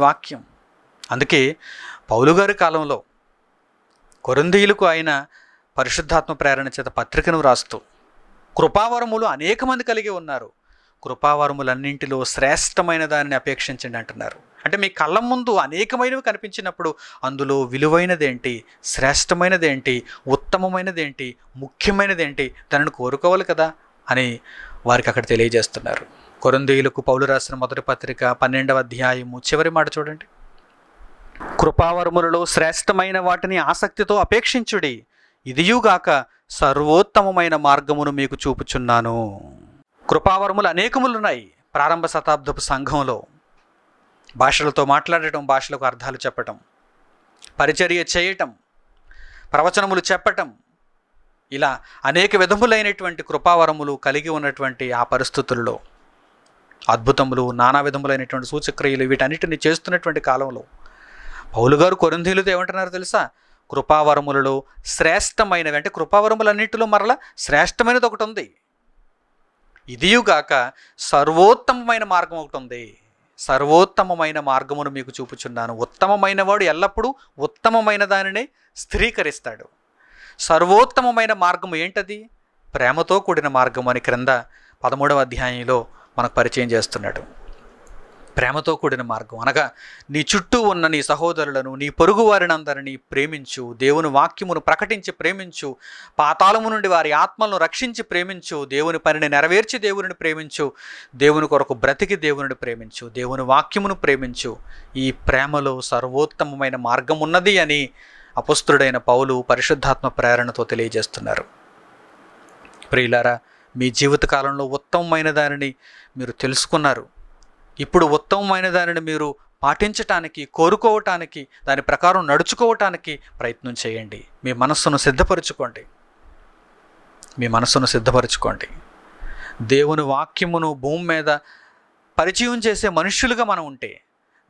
వాక్యం. అందుకే పౌలు గారి కాలంలో కొరింథీయులకు ఆయన పరిశుద్ధాత్మ ప్రేరణ చేత పత్రికను రాస్తూ కృపావరములు అనేక మంది కలిగి ఉన్నారు, కృపావరములన్నింటిలో శ్రేష్టమైన దానిని అపేక్షించండి అంటున్నారు. అంటే మీ కళ్ళ ముందు అనేకమైనవి కనిపించినప్పుడు అందులో విలువైనదేంటి, శ్రేష్టమైనదేంటి, ఉత్తమమైనదేంటి, ముఖ్యమైనదేంటి, దానిని కోరుకోవాలి కదా అని వారికి అక్కడ తెలియజేస్తున్నారు. కొరింథీయులకు పౌలు రాసిన మొదటి పత్రిక 12వ అధ్యాయము చివరి మాట చూడండి. కృపావరములలో శ్రేష్టమైన వాటిని ఆసక్తితో అపేక్షించుడి, ఇదియుగాక సర్వోత్తమమైన మార్గమును మీకు చూపుచున్నాను. కృపావరములు అనేకములున్నాయి. ప్రారంభ శతాబ్దపు సంఘంలో భాషలతో మాట్లాడటం, భాషలకు అర్థాలు చెప్పటం, పరిచర్య చేయటం, ప్రవచనములు చెప్పటం, ఇలా అనేక విధములైనటువంటి కృపావరములు కలిగి ఉన్నటువంటి ఆ పరిస్థితుల్లో అద్భుతములు, నానా విధములైనటువంటి సూచక్రియలు వీటన్నిటిని చేస్తున్నటువంటి కాలంలో పౌలు గారు కొరింథీయులతో ఏమంటున్నారో తెలుసా? కృపావరములలో శ్రేష్టమైనవి, అంటే కృపావరములన్నింటిలో మరలా శ్రేష్టమైనది ఒకటి ఉంది, ఇదియుగాక సర్వోత్తమమైన మార్గం ఒకటి ఉంది. సర్వోత్తమమైన మార్గమును మీకు చూపుచున్నాను. ఉత్తమమైన వాడు ఎల్లప్పుడూ ఉత్తమమైన దానినే స్థిరీకరిస్తాడు. సర్వోత్తమమైన మార్గం ఏంటది? ప్రేమతో కూడిన మార్గం అని క్రింద 13వ అధ్యాయంలో మనకు పరిచయం చేస్తున్నాడు. ప్రేమతో కూడిన మార్గం అనగా నీ చుట్టూ ఉన్న నీ సహోదరులను, నీ పొరుగు వారిని అందరినీ ప్రేమించు, దేవుని వాక్యమును ప్రకటించి ప్రేమించు, పాతాళము నుండి వారి ఆత్మలను రక్షించి ప్రేమించు, దేవుని పనిని నెరవేర్చి దేవుని ప్రేమించు, దేవుని కొరకు బ్రతికి దేవుని ప్రేమించు, దేవుని వాక్యమును ప్రేమించు. ఈ ప్రేమలో సర్వోత్తమమైన మార్గం ఉన్నది అని అపొస్తలుడైన పౌలు పరిశుద్ధాత్మ ప్రేరణతో తెలియజేస్తున్నారు. ప్రియులారా, మీ జీవితకాలంలో ఉత్తమమైన దానిని మీరు తెలుసుకున్నారు. ఇప్పుడు ఉత్తమమైన దానిని మీరు పాటించటానికి, కోరుకోవటానికి, దాని ప్రకారం నడుచుకోవటానికి ప్రయత్నం చేయండి. మీ మనస్సును సిద్ధపరచుకోండి. దేవుని వాక్యమును భూమి మీద పరిచయం చేసే మనుష్యులుగా మనం ఉంటే,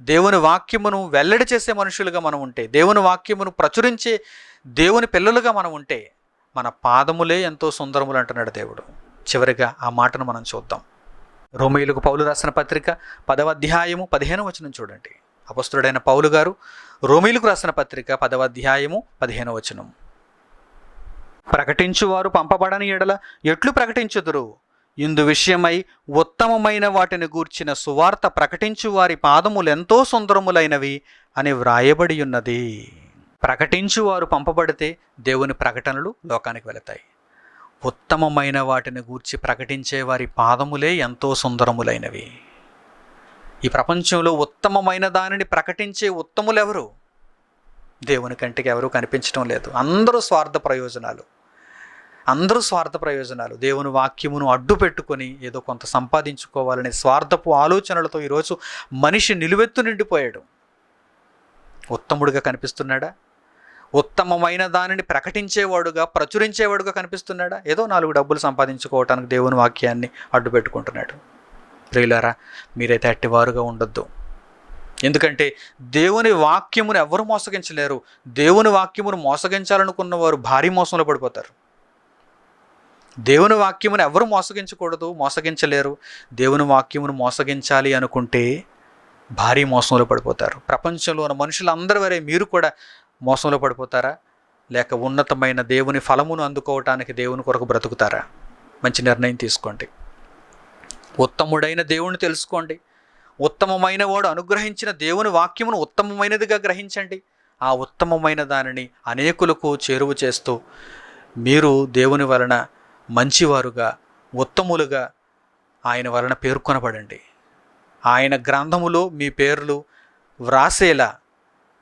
దేవుని వాక్యమును వెల్లడి చేసే మనుషులుగా మనం ఉంటే, దేవుని వాక్యమును ప్రచురించే దేవుని పిల్లలుగా మనం ఉంటే మన పాదములే ఎంతో సుందరములు అంటున్నాడు దేవుడు. చివరిగా ఆ మాటను మనం చూద్దాం. రోమీయులకు పౌలు రాసిన పత్రిక 10వ అధ్యాయము 15వ వచనం చూడండి. అపొస్తలుడైన పౌలు గారు రోమీయులకు రాసిన పత్రిక 10వ అధ్యాయము 15వ వచనం. ప్రకటించువారు పంపబడని ఎడల ఎట్లు ప్రకటించుదురు? ఇందు విషయమై ఉత్తమమైన వాటిని గూర్చిన సువార్త ప్రకటించు వారి పాదములు ఎంతో సుందరములైనవి అని వ్రాయబడి ఉన్నది. ప్రకటించువారు పంపబడితే దేవుని ప్రకటనలు లోకానికి వెళతాయి. ఉత్తమమైన వాటిని గూర్చి ప్రకటించే వారి పాదములే ఎంతో సుందరములైనవి. ఈ ప్రపంచంలో ఉత్తమమైన దానిని ప్రకటించే ఉత్తములెవరు? దేవుని కంటికి ఎవరూ కనిపించడం లేదు. అందరూ స్వార్థ ప్రయోజనాలు. దేవుని వాక్యమును అడ్డు పెట్టుకొని ఏదో కొంత సంపాదించుకోవాలనే స్వార్థపు ఆలోచనలతో ఈరోజు మనిషి నిలువెత్తు నిండిపోయాడు. ఉత్తముడిగా కనిపిస్తున్నాడా? ఉత్తమమైన దానిని ప్రకటించేవాడుగా, ప్రచురించేవాడుగా కనిపిస్తున్నాడా? ఏదో 4 డబ్బులు సంపాదించుకోవటానికి దేవుని వాక్యాన్ని అడ్డు పెట్టుకుంటున్నాడు. ప్రియులారా, మీరైతే అట్టివారుగా ఉండొద్దు. ఎందుకంటే దేవుని వాక్యమును ఎవరు మోసగించలేరు. దేవుని వాక్యమును మోసగించాలనుకున్న వారు భారీ మోసంలో పడిపోతారు. దేవుని వాక్యమును ఎవరు మోసగించకూడదు, మోసగించలేరు. దేవుని వాక్యమును మోసగించాలి అనుకుంటే భారీ మోసంలో పడిపోతారు. ప్రపంచంలో ఉన్న మనుషులందరి వరే మీరు కూడా మోసంలో పడిపోతారా? లేక ఉన్నతమైన దేవుని ఫలమును అందుకోవటానికి దేవుని కొరకు బ్రతుకుతారా? మంచి నిర్ణయం తీసుకోండి. ఉత్తముడైన దేవుణ్ణి తెలుసుకోండి. ఉత్తమమైన వాడు అనుగ్రహించిన దేవుని వాక్యమును ఉత్తమమైనదిగా గ్రహించండి. ఆ ఉత్తమమైన దానిని అనేకులకు చేరువ చేస్తూ మీరు దేవుని వలన మంచివారుగా, ఉత్తములుగా ఆయన వలన పేర్కొనబడండి. ఆయన గ్రంథములో మీ పేర్లు వ్రాసేలా,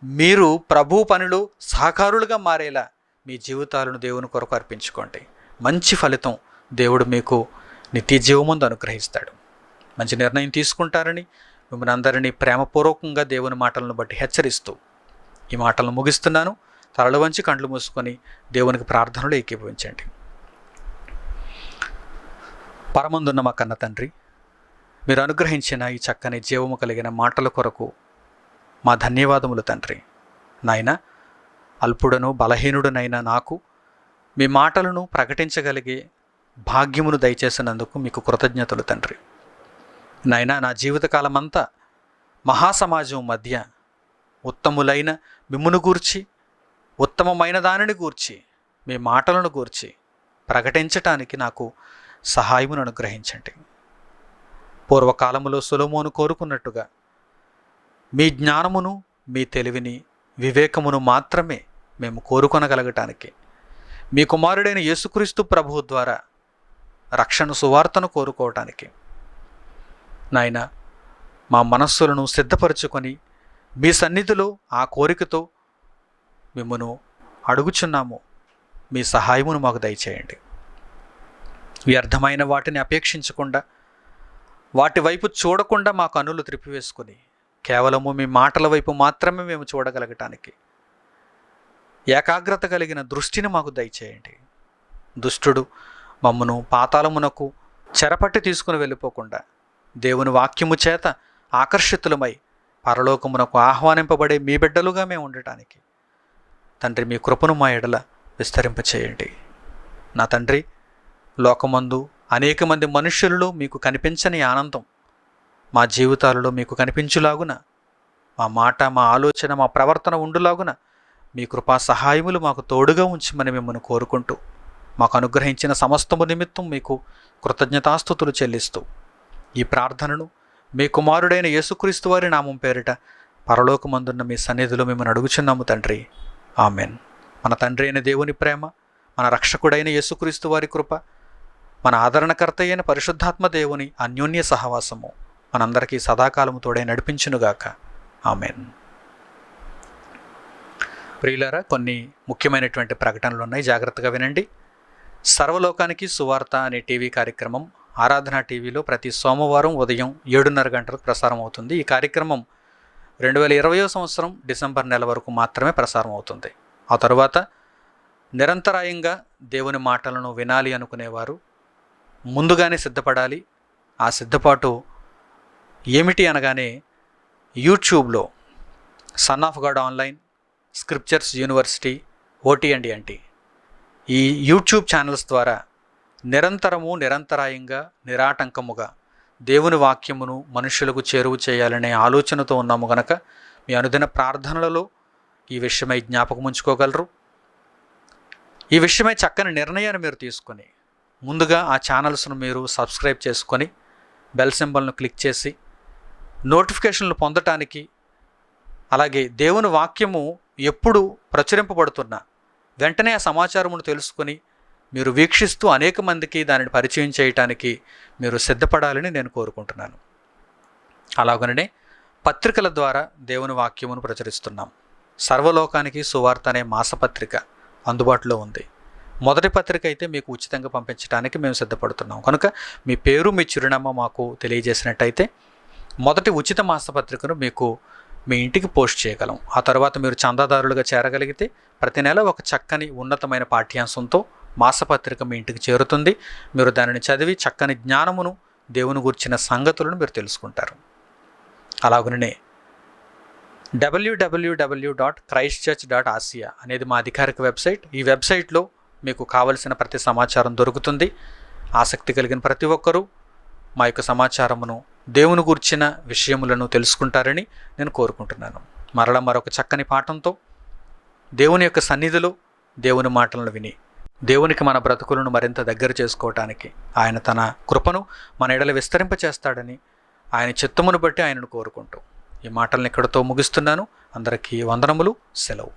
మీరు ప్రభు పనిలో సహకారులుగా మారేలా మీ జీవితాలను దేవుని కొరకు అర్పించుకోండి. మంచి ఫలితం దేవుడు మీకు నిత్య జీవముందు అనుగ్రహిస్తాడు. మంచి నిర్ణయం తీసుకుంటారని మిమ్మల్ని అందరినీ ప్రేమపూర్వకంగా దేవుని మాటలను బట్టి హెచ్చరిస్తూ ఈ మాటలను ముగిస్తున్నాను. తలలు వంచి కండ్లు మూసుకొని దేవునికి ప్రార్థనలు ఏకీభవించండి. పరమందున్న మా కన్న తండ్రి, మీరు అనుగ్రహించిన ఈ చక్కని జీవము కలిగిన మాటల కొరకు మా ధన్యవాదములు తండ్రి. నాయన, అల్పుడను బలహీనుడనైనా నాకు మీ మాటలను ప్రకటించగలిగే భాగ్యమును దయచేసినందుకు మీకు కృతజ్ఞతలు తండ్రి. నాయన, నా జీవితకాలమంతా మహాసమాజం మధ్య ఉత్తములైన మిమ్మును గూర్చి, ఉత్తమమైన దానిని గూర్చి, మీ మాటలను గూర్చి ప్రకటించటానికి నాకు సహాయమును అనుగ్రహించండి. పూర్వకాలములో సొలొమోను కోరుకున్నట్టుగా మీ జ్ఞానమును, మీ తెలివిని, వివేకమును మాత్రమే మేము కోరుకొనగలగటానికి, మీ కుమారుడైన యేసుక్రీస్తు ప్రభువు ద్వారా రక్షణ సువార్తను కోరుకోవటానికి నాయన మా మనస్సులను సిద్ధపరచుకొని మీ సన్నిధిలో ఆ కోరికతో మిమ్మను అడుగుచున్నాము. మీ సహాయమును మాకు దయచేయండి. వ్యర్థమైన వాటిని అపేక్షించకుండా, వాటి వైపు చూడకుండా మా కన్నులు త్రిప్పివేసుకొని కేవలము మీ మాటల వైపు మాత్రమే మేము చూడగలగటానికి ఏకాగ్రత కలిగిన దృష్టిని మాకు దయచేయండి. దుష్టుడు మమ్మను పాతాళమునకు చెరపట్టి తీసుకుని వెళ్ళిపోకుండా దేవుని వాక్యము చేత ఆకర్షితులమై పరలోకమునకు ఆహ్వానింపబడే మీ బిడ్డలుగా మేము ఉండటానికి తండ్రి మీ కృపను మా ఎడల విస్తరింపచేయండి. నా తండ్రి, లోకమందు అనేక మంది మనుష్యులలో మీకు కనిపించని ఆనందం మా జీవితాలలో మీకు కనిపించులాగున, మా మాట, మా ఆలోచన, మా ప్రవర్తన ఉండులాగున మీ కృపా సహాయములు మాకు తోడుగా ఉంచమని మిమ్మల్ని కోరుకుంటూ, మాకు అనుగ్రహించిన సమస్తము నిమిత్తం మీకు కృతజ్ఞతాస్తుతులు చెల్లిస్తూ ఈ ప్రార్థనను మీ కుమారుడైన యేసుక్రీస్తు వారి నామం పేరిట పరలోకమందున్న మీ సన్నిధిలో మిమ్మల్ని అడుగుచున్నాము తండ్రి. ఆమెన్. మన తండ్రి అయిన దేవుని ప్రేమ, మన రక్షకుడైన యేసుక్రీస్తు వారి కృప, మన ఆదరణకర్త అయిన పరిశుద్ధాత్మ దేవుని అన్యోన్య సహవాసము మనందరికీ సదాకాలము తోడై నడిపించునుగాక. ఆమెన్. ప్రియులారా, కొన్ని ముఖ్యమైనటువంటి ప్రకటనలు ఉన్నాయి, జాగ్రత్తగా వినండి. సర్వలోకానికి సువార్త అనే టీవీ కార్యక్రమం ఆరాధన టీవీలో ప్రతి సోమవారం ఉదయం 7:30 గంటలకు ప్రసారం అవుతుంది. ఈ కార్యక్రమం 2020 సంవత్సరం డిసెంబర్ నెల వరకు మాత్రమే ప్రసారం అవుతుంది. ఆ తరువాత నిరంతరాయంగా దేవుని మాటలను వినాలి అనుకునేవారు ముందుగానే సిద్ధపడాలి. ఆ సిద్ధపాటు ఏమిటి అనగానే యూట్యూబ్లో son of God online, scriptures university, OT&NT ఈ యూట్యూబ్ ఛానల్స్ ద్వారా నిరంతరాయంగా నిరాటంకముగా దేవుని వాక్యమును మనుషులకు చేరువ చేయాలనే ఆలోచనతో ఉన్నాము గనక మీ అనుదిన ప్రార్థనలలో ఈ విషయమై జ్ఞాపకం ఉంచుకోగలరు. ఈ విషయమై చక్కని నిర్ణయాన్ని మీరు తీసుకొని ముందుగా ఆ ఛానల్స్ను మీరు సబ్స్క్రైబ్ చేసుకొని బెల్ సింబల్ను క్లిక్ చేసి నోటిఫికేషన్లు పొందటానికి, అలాగే దేవుని వాక్యము ఎప్పుడు ప్రచురింపబడుతున్నా వెంటనే ఆ సమాచారమును తెలుసుకొని మీరు వీక్షిస్తూ అనేక మందికి దానిని పరిచయం చేయటానికి మీరు సిద్ధపడాలని నేను కోరుకుంటున్నాను. అలాగనే పత్రికల ద్వారా దేవుని వాక్యమును ప్రచురిస్తున్నాం. సర్వలోకానికి సువార్త అనే మాసపత్రిక అందుబాటులో ఉంది. మొదటి పత్రిక అయితే మీకు ఉచితంగా పంపించడానికి మేము సిద్ధపడుతున్నాం. కనుక మీ పేరు, మీ చిరునామా మాకు తెలియజేసినట్టయితే మొదటి ఉచిత మాసపత్రికను మీకు మీ ఇంటికి పోస్ట్ చేయగలం. ఆ తర్వాత మీరు చందాదారులుగా చేరగలిగితే ప్రతి నెల ఒక చక్కని ఉన్నతమైన పాఠ్యాంశంతో మాసపత్రిక మీ ఇంటికి చేరుతుంది. మీరు దానిని చదివి చక్కని జ్ఞానమును, దేవుని గురించిన సంగతులను మీరు తెలుసుకుంటారు. అలాగనే www.christchurch.asia అనేది మా అధికారిక వెబ్సైట్. ఈ వెబ్సైట్లో మీకు కావలసిన ప్రతి సమాచారం దొరుకుతుంది. ఆసక్తి కలిగిన ప్రతి ఒక్కరూ మా యొక్క సమాచారమును, దేవుని గురించిన విషయములను తెలుసుకుంటారని నేను కోరుకుంటున్నాను. మరలా మరొక చక్కని పాఠంతో దేవుని యొక్క సన్నిధిలో దేవుని మాటలను విని దేవునికి మన బ్రతుకులను మరింత దగ్గర చేసుకోవటానికి ఆయన తన కృపను మన ఎడల విస్తరింపచేస్తాడని ఆయన చిత్తమును బట్టి ఆయనను కోరుకుంటూ ఈ మాటలను ఇక్కడితో ముగిస్తున్నాను. అందరికీ వందనములు. సెలవు.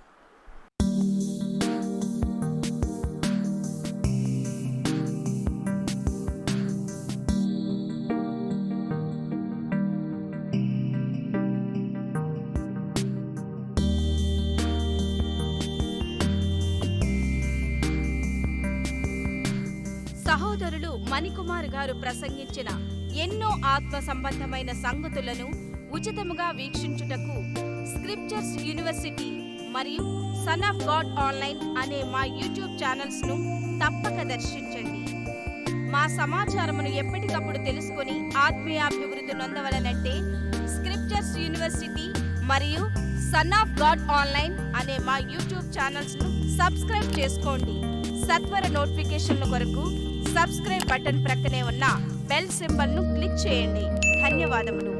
సహోదరులు మణికుమార్ గారు ప్రసంగించిన ఎన్నో ఆత్మ సంబంధమైన సంగతులను ఉచితముగా వీక్షించుటకు స్క్రిప్చర్స్ యూనివర్సిటీ మరియు సన్ ఆఫ్ గాడ్ ఆన్లైన్ అనే మా యూట్యూబ్ ఛానల్స్ను తప్పక దర్శించండి. మా సమాచారమును ఎప్పటికప్పుడు తెలుసుకొని ఆత్మీయాభివృద్ధి నొందవలనంటే స్క్రిప్చర్స్ యూనివర్సిటీ మరియు సన్ ఆఫ్ గాడ్ ఆన్లైన్ అనే మా యూట్యూబ్ ఛానల్స్ను సబ్స్క్రైబ్ చేసుకోండి. సత్వర నోటిఫికేషన్ల కొరకు సబ్స్క్రైబ్ బటన్ ప్రక్కనే ఉన్న బెల్ సింబల్ను క్లిక్ చేయండి. ధన్యవాదములు.